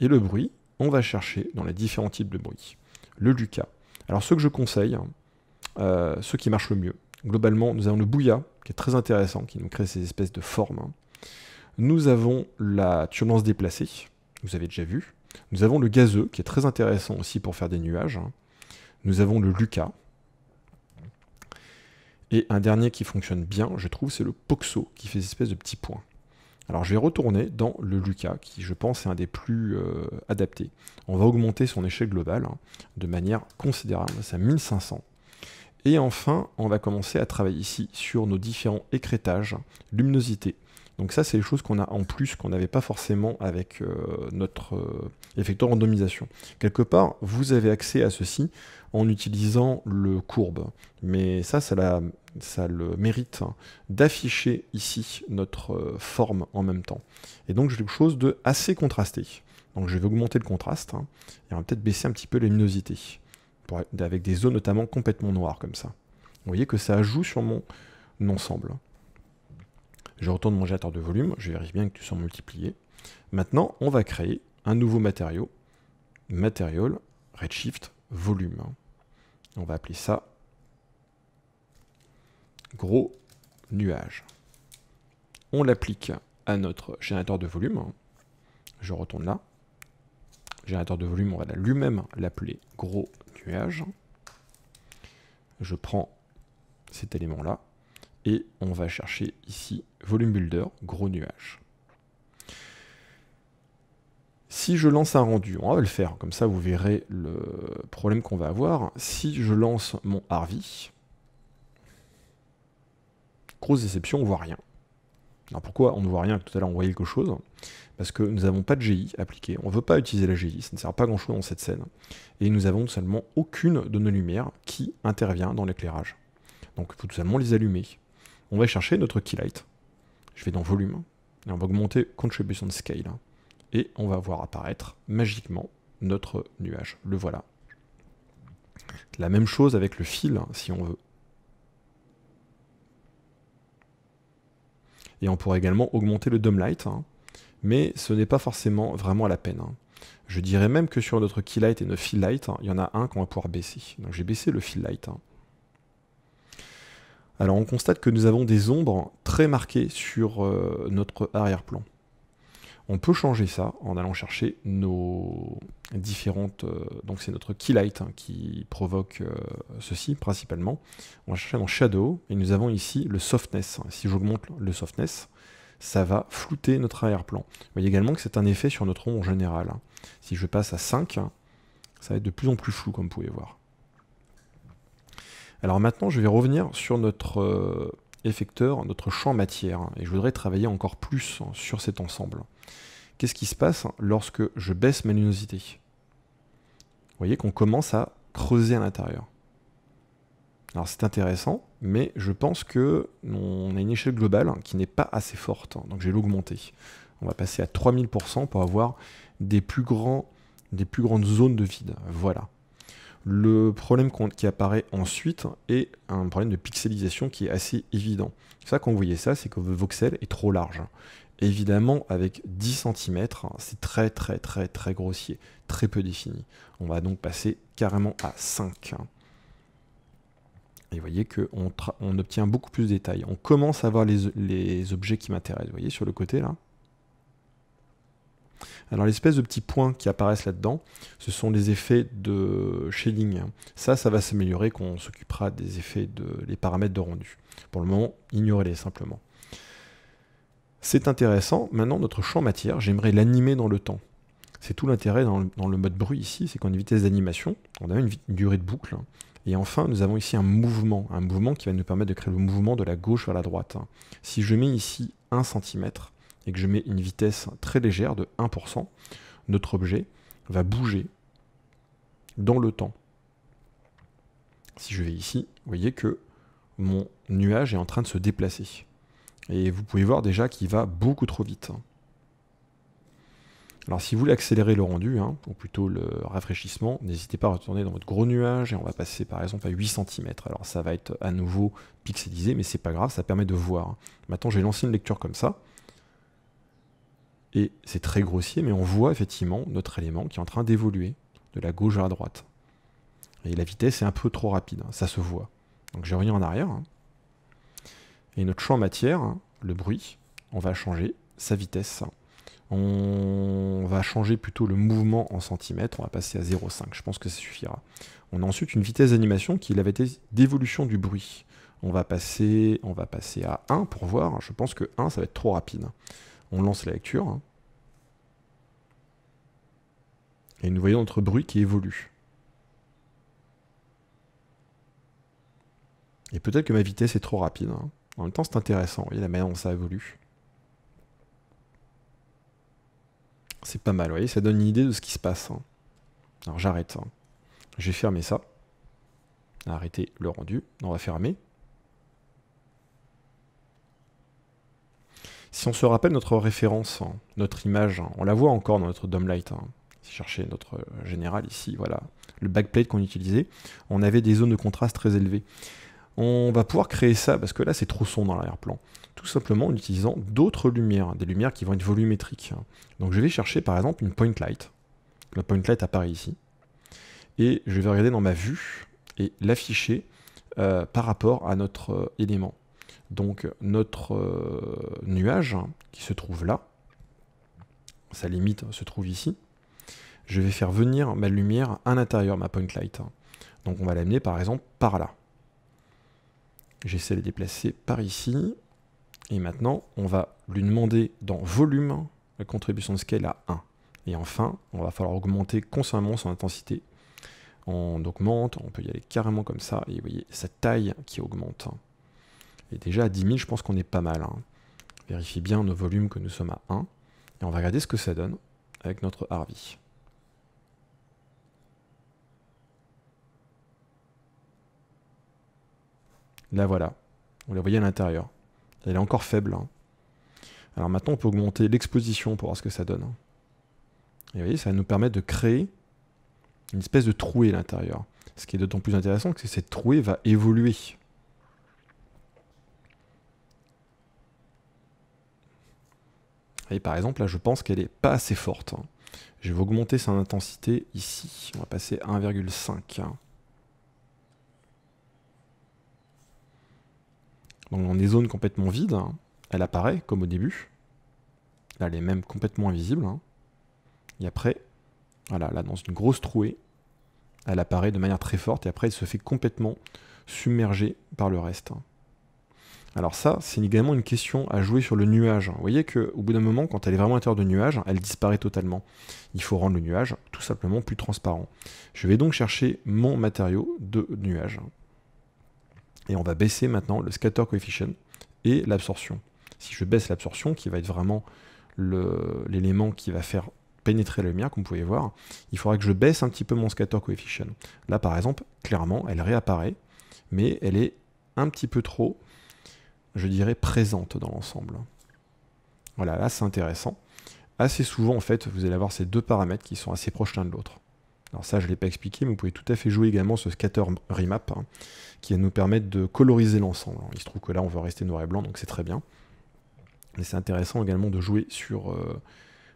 Et le bruit, on va chercher dans les différents types de bruit. Le Lucas. Alors ceux que je conseille, ceux qui marchent le mieux, globalement, nous avons le bouilla, qui est très intéressant, qui nous crée ces espèces de formes. Nous avons la turbulence déplacée, vous avez déjà vu. Nous avons le gazeux, qui est très intéressant aussi pour faire des nuages. Nous avons le Lucas. Et un dernier qui fonctionne bien, je trouve, c'est le Poxo, qui fait des espèces de petits points. Alors je vais retourner dans le Lucas, qui je pense est un des plus adaptés. On va augmenter son échelle globale de manière considérable, c'est à 1500. Et enfin, on va commencer à travailler ici sur nos différents écrêtages, luminosité. Donc ça, c'est les choses qu'on a en plus, qu'on n'avait pas forcément avec notre effecteur randomisation. Quelque part, vous avez accès à ceci en utilisant le courbe. Mais ça le mérite d'afficher ici notre forme en même temps. Et donc, j'ai quelque chose de assez contrasté. Donc, je vais augmenter le contraste et on va peut-être baisser un petit peu la luminosité. Avec des zones notamment complètement noires comme ça. Vous voyez que ça joue sur mon ensemble. Je retourne mon générateur de volume, je vérifie bien que tout soit multiplié. Maintenant, on va créer un nouveau matériau. Material, Redshift, Volume. On va appeler ça gros nuage. On l'applique à notre générateur de volume. Je retourne là. Générateur de volume, on va lui-même l'appeler gros nuage. Je prends cet élément-là et on va chercher ici volume builder, gros nuage. Si je lance un rendu, on va le faire, comme ça vous verrez le problème qu'on va avoir. Si je lance mon Harvey, grosse déception, on voit rien. Alors pourquoi on ne voit rien, tout à l'heure on voyait quelque chose? Parce que nous n'avons pas de GI appliqué, on ne veut pas utiliser la GI, ça ne sert à pas grand chose dans cette scène. Et nous avons tout simplement aucune de nos lumières qui intervient dans l'éclairage. Donc il faut tout simplement les allumer. On va chercher notre keylight. Je vais dans volume, et on va augmenter contribution scale. Et on va voir apparaître magiquement notre nuage. Le voilà. La même chose avec le fil, si on veut. Et on pourrait également augmenter le dome light, mais ce n'est pas forcément vraiment à la peine. Je dirais même que sur notre keylight et notre fill light, il y en a un qu'on va pouvoir baisser. Donc j'ai baissé le fill light. Alors on constate que nous avons des ombres très marquées sur notre arrière-plan. On peut changer ça en allant chercher nos différentes... donc c'est notre keylight qui provoque ceci principalement. On va chercher dans Shadow et nous avons ici le softness. Si j'augmente le softness, ça va flouter notre arrière-plan. Vous voyez également que c'est un effet sur notre ombre en général. Si je passe à 5, ça va être de plus en plus flou comme vous pouvez voir. Alors maintenant je vais revenir sur notre effecteur, notre champ matière, et je voudrais travailler encore plus sur cet ensemble. Qu'est-ce qui se passe lorsque je baisse ma luminosité? Vous voyez qu'on commence à creuser à l'intérieur. Alors c'est intéressant, mais je pense qu'on a une échelle globale qui n'est pas assez forte, donc je vais l'augmenter. On va passer à 3000% pour avoir des plus grandes zones de vide. Voilà. Le problème qui apparaît ensuite est un problème de pixelisation qui est assez évident. Ça, quand vous voyez ça, c'est que votre voxel est trop large. Évidemment, avec 10 cm, c'est très grossier, très peu défini. On va donc passer carrément à 5. Et vous voyez qu'on obtient beaucoup plus de détails. On commence à voir les objets qui m'intéressent. Vous voyez sur le côté là. Alors l'espèce de petits points qui apparaissent là-dedans, ce sont des effets de shading. Ça va s'améliorer quand on s'occupera des effets des paramètres de rendu. Pour le moment, ignorez-les simplement. C'est intéressant. Maintenant, notre champ matière, j'aimerais l'animer dans le temps. C'est tout l'intérêt dans le mode bruit ici, c'est qu'en vitesse d'animation, on a une durée de boucle. Et enfin, nous avons ici un mouvement qui va nous permettre de créer le mouvement de la gauche vers la droite. Si je mets ici 1 cm et que je mets une vitesse très légère de 1%, notre objet va bouger dans le temps. Si je vais ici, vous voyez que mon nuage est en train de se déplacer. Et vous pouvez voir déjà qu'il va beaucoup trop vite. Alors si vous voulez accélérer le rendu, ou plutôt le rafraîchissement, n'hésitez pas à retourner dans votre gros nuage et on va passer par exemple à 8 cm. Alors ça va être à nouveau pixelisé, mais c'est pas grave, ça permet de voir. Maintenant je vais lancer une lecture comme ça. Et c'est très grossier, mais on voit effectivement notre élément qui est en train d'évoluer de la gauche vers la droite. Et la vitesse est un peu trop rapide, ça se voit. Donc je reviens en arrière. Et notre champ matière, le bruit, on va changer sa vitesse. On va changer plutôt le mouvement en centimètres, on va passer à 0,5, je pense que ça suffira. On a ensuite une vitesse d'animation qui avait été d'évolution du bruit. On va passer à 1 pour voir, je pense que 1 ça va être trop rapide. On lance la lecture. Et nous voyons notre bruit qui évolue. Et peut-être que ma vitesse est trop rapide. En même temps, c'est intéressant. Vous voyez la manière dont ça évolue. C'est pas mal, vous voyez, ça donne une idée de ce qui se passe. Alors j'arrête. Je vais fermer ça. Arrêter le rendu. On va fermer. Si on se rappelle notre référence, notre image, on la voit encore dans notre dome light. Si je cherchais notre général ici, voilà, le backplate qu'on utilisait, on avait des zones de contraste très élevées. On va pouvoir créer ça, parce que là c'est trop sombre dans l'arrière-plan, tout simplement en utilisant d'autres lumières, des lumières qui vont être volumétriques. Donc je vais chercher par exemple une point light. La point light apparaît ici. Et je vais regarder dans ma vue et l'afficher par rapport à notre élément. donc notre nuage qui se trouve là, sa limite se trouve ici. Je vais faire venir ma lumière à l'intérieur, ma point light. Donc on va l'amener par exemple par là. J'essaie de la déplacer par ici. Et maintenant, on va lui demander dans volume, la contribution de scale à 1. Et enfin, on va falloir augmenter constamment son intensité. On augmente, on peut y aller carrément comme ça. Et vous voyez, sa taille qui augmente. Et déjà à 10 000, je pense qu'on est pas mal. Vérifiez bien nos volumes que nous sommes à 1. Et on va regarder ce que ça donne avec notre Harvey. Là voilà, vous la voyez à l'intérieur. Elle est encore faible. Alors maintenant, on peut augmenter l'exposition pour voir ce que ça donne. Et vous voyez, ça va nous permettre de créer une espèce de trouée à l'intérieur. Ce qui est d'autant plus intéressant que cette trouée va évoluer. Et par exemple, là, je pense qu'elle n'est pas assez forte. Je vais augmenter son intensité ici. On va passer à 1,5. Donc dans des zones complètement vides, elle apparaît comme au début. Là, elle est même complètement invisible. Et après, voilà, là, dans une grosse trouée, elle apparaît de manière très forte et après, elle se fait complètement submerger par le reste. Alors ça, c'est également une question à jouer sur le nuage. Vous voyez qu'au bout d'un moment, quand elle est vraiment à l'intérieur du nuage, elle disparaît totalement. Il faut rendre le nuage tout simplement plus transparent. Je vais donc chercher mon matériau de nuage. Et on va baisser maintenant le scatter coefficient et l'absorption. Si je baisse l'absorption, qui va être vraiment l'élément qui va faire pénétrer la lumière, comme vous pouvez voir, il faudra que je baisse un petit peu mon scatter coefficient. Là, par exemple, clairement, elle réapparaît, mais elle est un petit peu trop, je dirais, présente dans l'ensemble. Voilà, là, c'est intéressant. Assez souvent, en fait, vous allez avoir ces deux paramètres qui sont assez proches l'un de l'autre. Alors ça, je ne l'ai pas expliqué, mais vous pouvez tout à fait jouer également ce scatter remap, qui va nous permettre de coloriser l'ensemble. Il se trouve que là, on veut rester noir et blanc, donc c'est très bien. Mais c'est intéressant également de jouer sur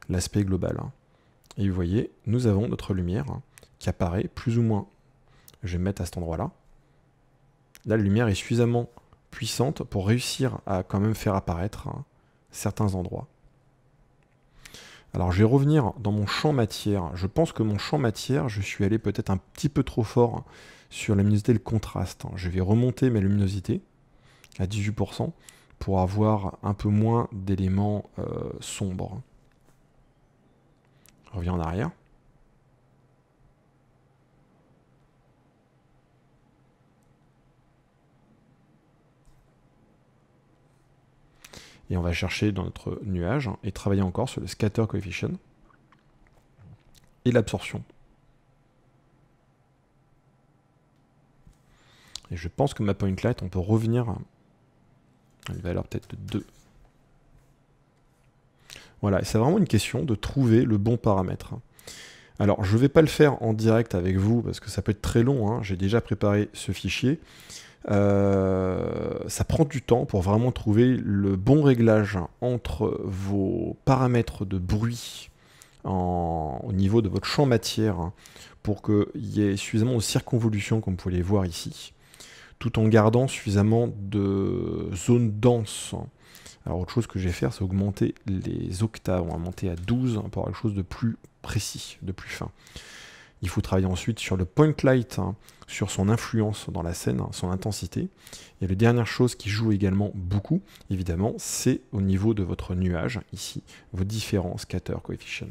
l'aspect global. Et vous voyez, nous avons notre lumière qui apparaît plus ou moins. Je vais me mettre à cet endroit-là. Là, la lumière est suffisamment puissante pour réussir à quand même faire apparaître certains endroits. Alors je vais revenir dans mon champ matière. Je pense que mon champ matière, je suis allé peut-être un petit peu trop fort sur la luminosité et le contraste. Je vais remonter ma luminosité à 18% pour avoir un peu moins d'éléments sombres. Je reviens en arrière. Et on va chercher dans notre nuage et travailler encore sur le scatter coefficient et l'absorption. Et je pense que ma point light, on peut revenir à une valeur peut-être de 2. Voilà, c'est vraiment une question de trouver le bon paramètre. Alors, je ne vais pas le faire en direct avec vous parce que ça peut être très long. J'ai déjà préparé ce fichier. Ça prend du temps pour vraiment trouver le bon réglage entre vos paramètres de bruit au niveau de votre champ matière pour qu'il y ait suffisamment de circonvolution, comme vous pouvez les voir ici, tout en gardant suffisamment de zones denses. Alors autre chose que je vais faire, c'est augmenter les octaves. On va monter à 12 pour avoir quelque chose de plus précis, de plus fin. Il faut travailler ensuite sur le point light, sur son influence dans la scène, son intensité. Et la dernière chose qui joue également beaucoup, évidemment, c'est au niveau de votre nuage, ici, vos différents scatter coefficients.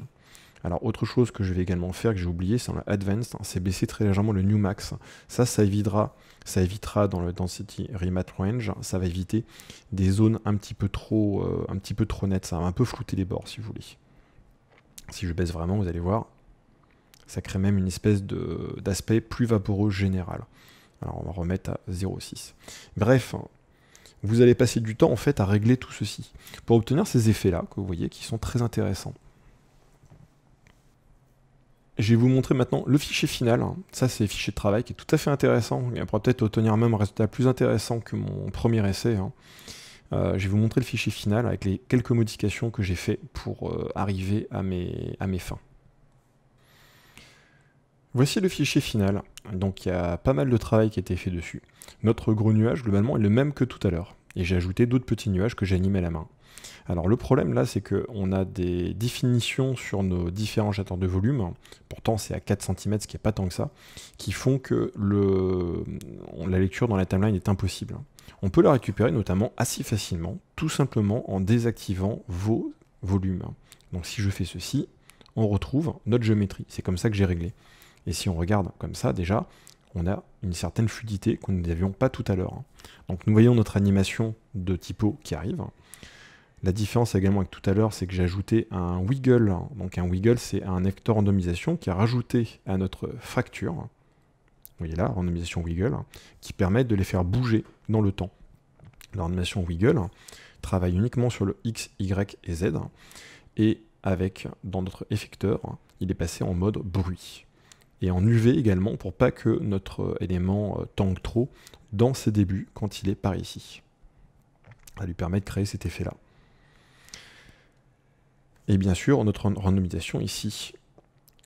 Alors autre chose que je vais également faire, que j'ai oublié, c'est dans le Advanced, c'est baisser très légèrement le New Max. Ça évitera dans le Density Remap Range, ça va éviter des zones un petit peu trop nettes, ça va un peu flouter les bords si vous voulez. Si je baisse vraiment, vous allez voir, ça crée même une espèce d'aspect plus vaporeux général. Alors on va remettre à 0,6. Bref, vous allez passer du temps en fait à régler tout ceci pour obtenir ces effets-là que vous voyez qui sont très intéressants. Je vais vous montrer maintenant le fichier final. Ça, c'est le fichier de travail qui est tout à fait intéressant. Il pourra peut-être obtenir même un résultat plus intéressant que mon premier essai. Je vais vous montrer le fichier final avec les quelques modifications que j'ai fait pour arriver à mes fins. Voici le fichier final. Donc il y a pas mal de travail qui a été fait dessus. Notre gros nuage, globalement, est le même que tout à l'heure. et j'ai ajouté d'autres petits nuages que j'ai animés à la main. Alors le problème là, c'est qu'on a des définitions sur nos différents générateurs de volume, pourtant c'est à 4 cm, ce qui n'est pas tant que ça, qui font que la lecture dans la timeline est impossible. On peut la récupérer notamment assez facilement, tout simplement en désactivant vos volumes. Donc si je fais ceci, on retrouve notre géométrie, c'est comme ça que j'ai réglé. Et si on regarde comme ça, déjà, on a une certaine fluidité que nous n'avions pas tout à l'heure. Donc nous voyons notre animation de typo qui arrive. La différence également avec tout à l'heure, c'est que j'ai ajouté un wiggle. Donc un wiggle, c'est un acteur randomisation qui est rajouté à notre fracture. Vous voyez là, randomisation wiggle, qui permet de les faire bouger dans le temps. La randomisation wiggle travaille uniquement sur le X, Y et Z. Et dans notre effecteur, il est passé en mode bruit. Et en UV également, pour pas que notre élément tangue trop dans ses débuts quand il est par ici. Ça lui permet de créer cet effet-là. Et bien sûr, notre randomisation ici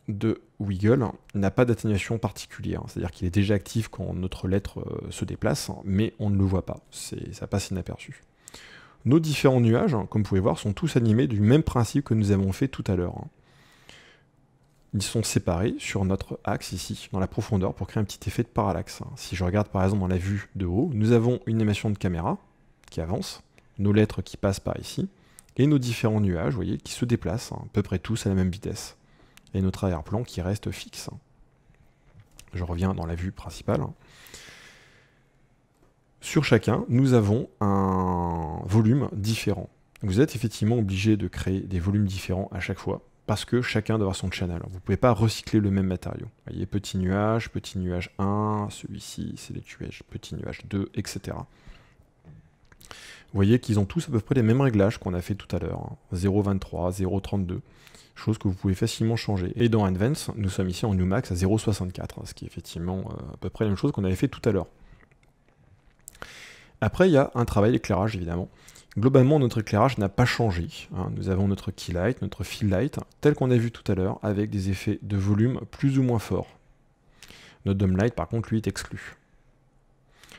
de wiggle n'a pas d'atténuation particulière. C'est-à-dire qu'il est déjà actif quand notre lettre se déplace, mais on ne le voit pas. Ça passe inaperçu. Nos différents nuages, comme vous pouvez voir, sont tous animés du même principe que nous avons fait tout à l'heure. Ils sont séparés sur notre axe ici, dans la profondeur, pour créer un petit effet de parallaxe. Si je regarde par exemple dans la vue de haut, nous avons une animation de caméra qui avance, nos lettres qui passent par ici, et nos différents nuages, vous voyez, qui se déplacent à peu près tous à la même vitesse. Et notre arrière-plan qui reste fixe. Je reviens dans la vue principale. Sur chacun, nous avons un volume différent. Vous êtes effectivement obligé de créer des volumes différents à chaque fois, parce que chacun doit avoir son channel. Vous ne pouvez pas recycler le même matériau. Vous voyez, petit nuage 1, celui-ci, c'est les nuages, petit nuage 2, etc. Vous voyez qu'ils ont tous à peu près les mêmes réglages qu'on a fait tout à l'heure. 0.23, 0.32, chose que vous pouvez facilement changer. Et dans Advance, nous sommes ici en Numax à 0.64, ce qui est effectivement à peu près la même chose qu'on avait fait tout à l'heure. Après, il y a un travail d'éclairage, évidemment. Globalement, notre éclairage n'a pas changé. Nous avons notre key light, notre fill light, tel qu'on a vu tout à l'heure, avec des effets de volume plus ou moins forts. Notre dome light, par contre, lui, est exclu.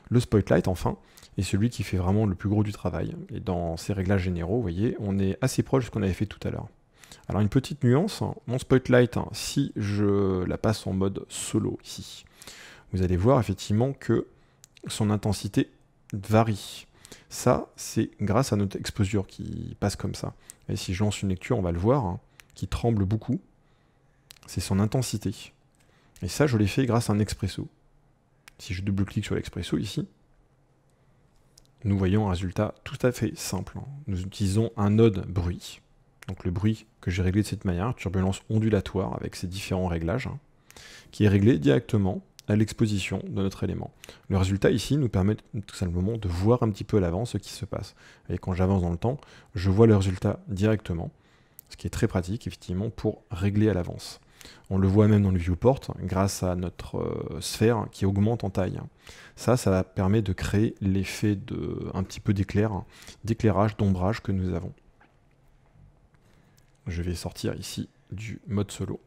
Le spotlight, enfin, est celui qui fait vraiment le plus gros du travail. Et dans ces réglages généraux, vous voyez, on est assez proche de ce qu'on avait fait tout à l'heure. Alors, une petite nuance, mon spotlight, si je la passe en mode solo, ici, vous allez voir effectivement que son intensité varie. Ça, c'est grâce à notre exposure qui passe comme ça. Et si je lance une lecture, on va le voir, qui tremble beaucoup. C'est son intensité. Et ça, je l'ai fait grâce à un expresso. Si je double-clique sur l'expresso ici, nous voyons un résultat tout à fait simple. Nous utilisons un node bruit. Donc le bruit que j'ai réglé de cette manière, turbulence ondulatoire avec ses différents réglages, qui est réglé directement à l'exposition de notre élément. Le résultat ici nous permet tout simplement de voir un petit peu à l'avance ce qui se passe. Et quand j'avance dans le temps, je vois le résultat directement, ce qui est très pratique effectivement pour régler à l'avance. On le voit même dans le viewport grâce à notre sphère qui augmente en taille. Ça permet de créer l'effet un petit peu d'éclairage, d'ombrage que nous avons. Je vais sortir ici du mode solo.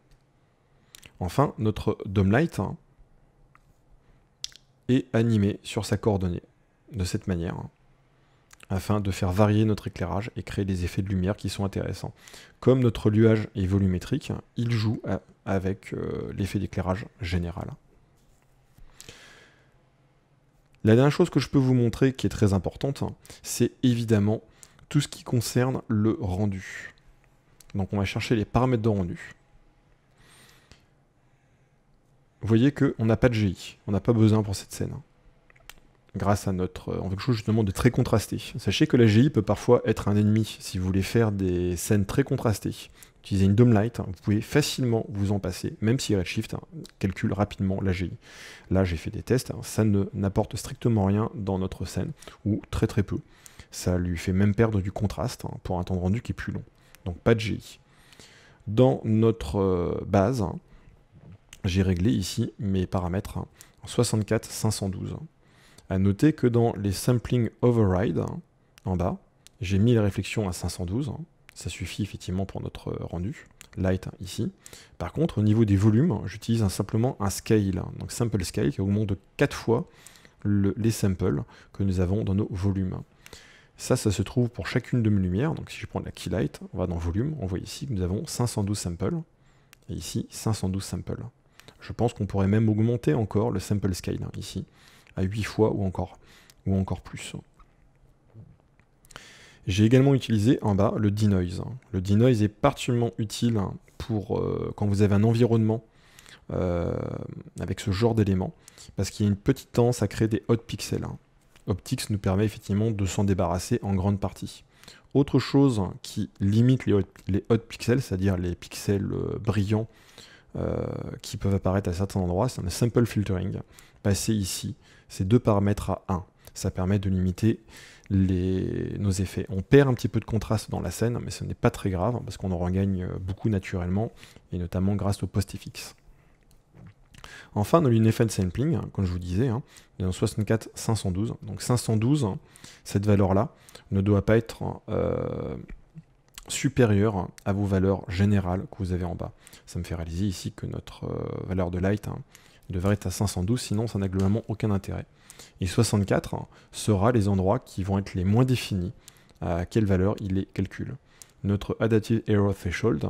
Enfin, notre dome light est animé sur sa coordonnée de cette manière, afin de faire varier notre éclairage et créer des effets de lumière qui sont intéressants. Comme notre nuage est volumétrique, il joue avec l'effet d'éclairage général. La dernière chose que je peux vous montrer qui est très importante, c'est évidemment tout ce qui concerne le rendu. Donc on va chercher les paramètres de rendu. Vous voyez qu'on n'a pas de GI, on n'a pas besoin pour cette scène. Grâce à quelque chose justement de très contrasté. Sachez que la GI peut parfois être un ennemi. Si vous voulez faire des scènes très contrastées, utilisez une dome light, vous pouvez facilement vous en passer, même si Redshift calcule rapidement la GI. Là j'ai fait des tests, ça n'apporte strictement rien dans notre scène, ou très très peu. Ça lui fait même perdre du contraste pour un temps de rendu qui est plus long. Donc pas de GI. Dans notre base, j'ai réglé ici mes paramètres en 64-512. À noter que dans les sampling override, en bas, j'ai mis les réflexions à 512. Ça suffit effectivement pour notre rendu. Light ici. Par contre, au niveau des volumes, j'utilise simplement un scale. Donc sample scale qui augmente de 4 fois les samples que nous avons dans nos volumes. Ça se trouve pour chacune de mes lumières. Donc si je prends la key light, on va dans volume, on voit ici que nous avons 512 samples, et ici 512 samples. Je pense qu'on pourrait même augmenter encore le sample scale, ici, à 8 fois ou encore plus. J'ai également utilisé en bas le denoise. Le denoise est particulièrement utile pour quand vous avez un environnement avec ce genre d'éléments, parce qu'il y a une petite tendance à créer des hot pixels. Optics nous permet effectivement de s'en débarrasser en grande partie. Autre chose qui limite les hot pixels, c'est-à-dire les pixels brillants qui peuvent apparaître à certains endroits, c'est un sample filtering. Passer ici ces deux paramètres à 1. Ça permet de limiter nos effets. On perd un petit peu de contraste dans la scène, mais ce n'est pas très grave, parce qu'on en regagne beaucoup naturellement, et notamment grâce au post-FX. Enfin, dans l'Unified Sampling, comme je vous disais, dans 64 512. Donc 512, cette valeur-là ne doit pas être supérieure à vos valeurs générales que vous avez en bas. Ça me fait réaliser ici que notre valeur de light devrait être à 512, sinon ça n'a globalement aucun intérêt. Et 64 sera les endroits qui vont être les moins définis, à quelle valeur il les calcule. Notre Adaptive Error Threshold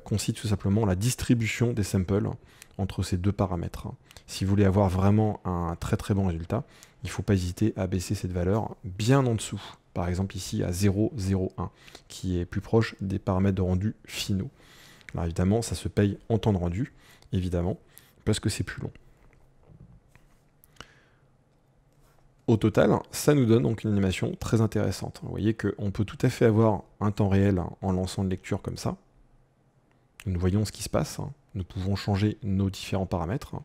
consiste tout simplement la distribution des samples entre ces deux paramètres. Si vous voulez avoir vraiment un très très bon résultat, il ne faut pas hésiter à baisser cette valeur bien en dessous. Par exemple ici à 0,01, qui est plus proche des paramètres de rendu finaux. Alors évidemment, ça se paye en temps de rendu, évidemment, parce que c'est plus long. Au total, ça nous donne donc une animation très intéressante. Vous voyez qu'on peut tout à fait avoir un temps réel en lançant une lecture comme ça. Nous voyons ce qui se passe. Nous pouvons changer nos différents paramètres.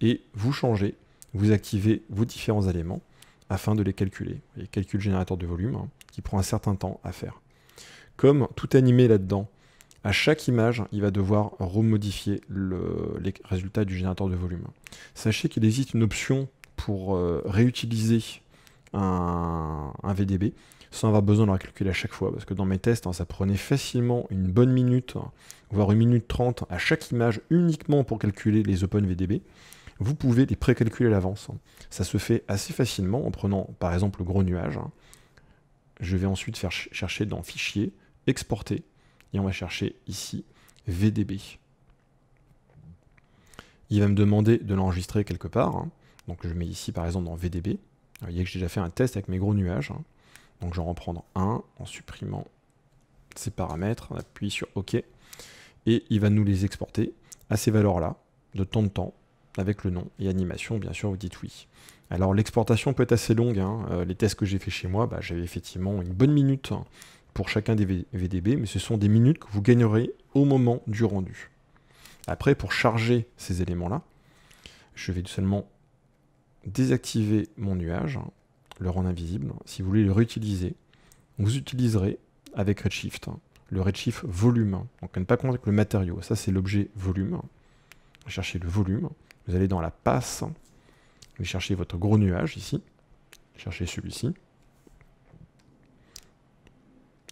Et vous changez, vous activez vos différents éléments afin de les calculer. Les calculs générateurs de volume qui prend un certain temps à faire. Comme tout animé là-dedans, à chaque image, il va devoir remodifier les résultats du générateur de volume. Sachez qu'il existe une option pour réutiliser un VDB sans avoir besoin de le calculer à chaque fois, parce que dans mes tests, ça prenait facilement une bonne minute, voire 1 minute 30 à chaque image uniquement pour calculer les Open VDB. Vous pouvez les précalculer à l'avance. Ça se fait assez facilement en prenant par exemple le gros nuage. Je vais ensuite faire chercher dans Fichier, Exporter, et on va chercher ici VDB. Il va me demander de l'enregistrer quelque part. Donc je mets ici par exemple dans VDB. Vous voyez que j'ai déjà fait un test avec mes gros nuages. Donc je vais en reprendre un en supprimant ces paramètres. On appuie sur OK. Et il va nous les exporter à ces valeurs-là, de temps en temps, avec le nom et animation, bien sûr, vous dites oui. Alors l'exportation peut être assez longue. Les tests que j'ai fait chez moi, j'avais effectivement une bonne minute pour chacun des VDB, mais ce sont des minutes que vous gagnerez au moment du rendu. Après, pour charger ces éléments-là, je vais tout seulement désactiver mon nuage, le rendre invisible. Si vous voulez le réutiliser, vous utiliserez avec Redshift le Redshift volume. Donc on ne pas compter avec le matériau. Ça, c'est l'objet volume. Cherchez le volume. Vous allez dans la passe. Vous cherchez votre gros nuage ici. Cherchez celui-ci.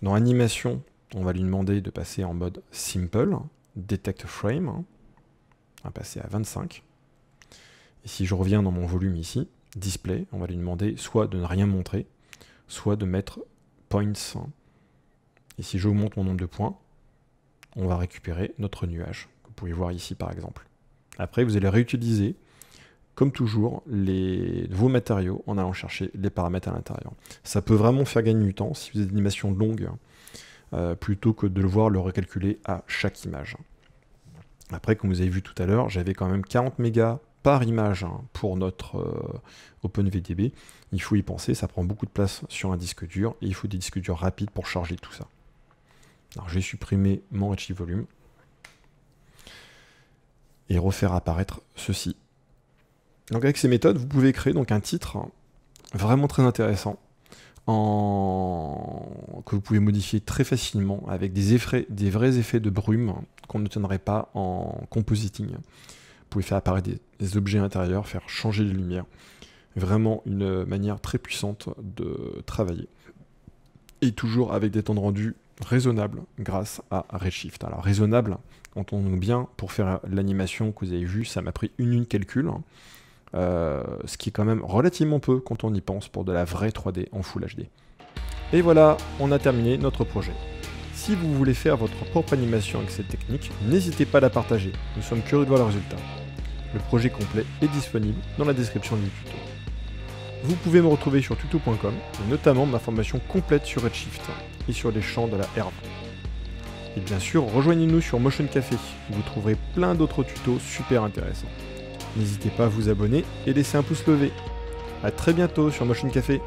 Dans animation, on va lui demander de passer en mode simple, detect frame. On va passer à 25. Et si je reviens dans mon volume ici, display, on va lui demander soit de ne rien montrer, soit de mettre points. Et si j'augmente mon nombre de points, on va récupérer notre nuage, que vous pouvez voir ici par exemple. Après, vous allez réutiliser, comme toujours, vos matériaux en allant chercher les paramètres à l'intérieur. Ça peut vraiment faire gagner du temps si vous avez des animations longues, plutôt que de devoir le recalculer à chaque image. Après, comme vous avez vu tout à l'heure, j'avais quand même 40 mégas par image pour notre OpenVDB. Il faut y penser, ça prend beaucoup de place sur un disque dur, et il faut des disques durs rapides pour charger tout ça. Alors je vais supprimer mon Redshift volume, et refaire apparaître ceci. Donc avec ces méthodes, vous pouvez créer donc un titre vraiment très intéressant, que vous pouvez modifier très facilement avec des vrais effets de brume qu'on ne tiendrait pas en compositing. Vous pouvez faire apparaître des objets intérieurs, faire changer les lumières. Vraiment une manière très puissante de travailler. Et toujours avec des temps de rendu raisonnables grâce à Redshift. Alors raisonnable, entendons bien, pour faire l'animation que vous avez vue, ça m'a pris une calcul. ce qui est quand même relativement peu quand on y pense pour de la vraie 3D en Full HD. Et voilà, on a terminé notre projet. Si vous voulez faire votre propre animation avec cette technique, n'hésitez pas à la partager, nous sommes curieux de voir le résultat. Le projet complet est disponible dans la description du tuto. Vous pouvez me retrouver sur tuto.com, et notamment ma formation complète sur Redshift et sur les champs de la R20. Et bien sûr, rejoignez-nous sur Motion Café, où vous trouverez plein d'autres tutos super intéressants. N'hésitez pas à vous abonner et laisser un pouce levé. A très bientôt sur Motion Café.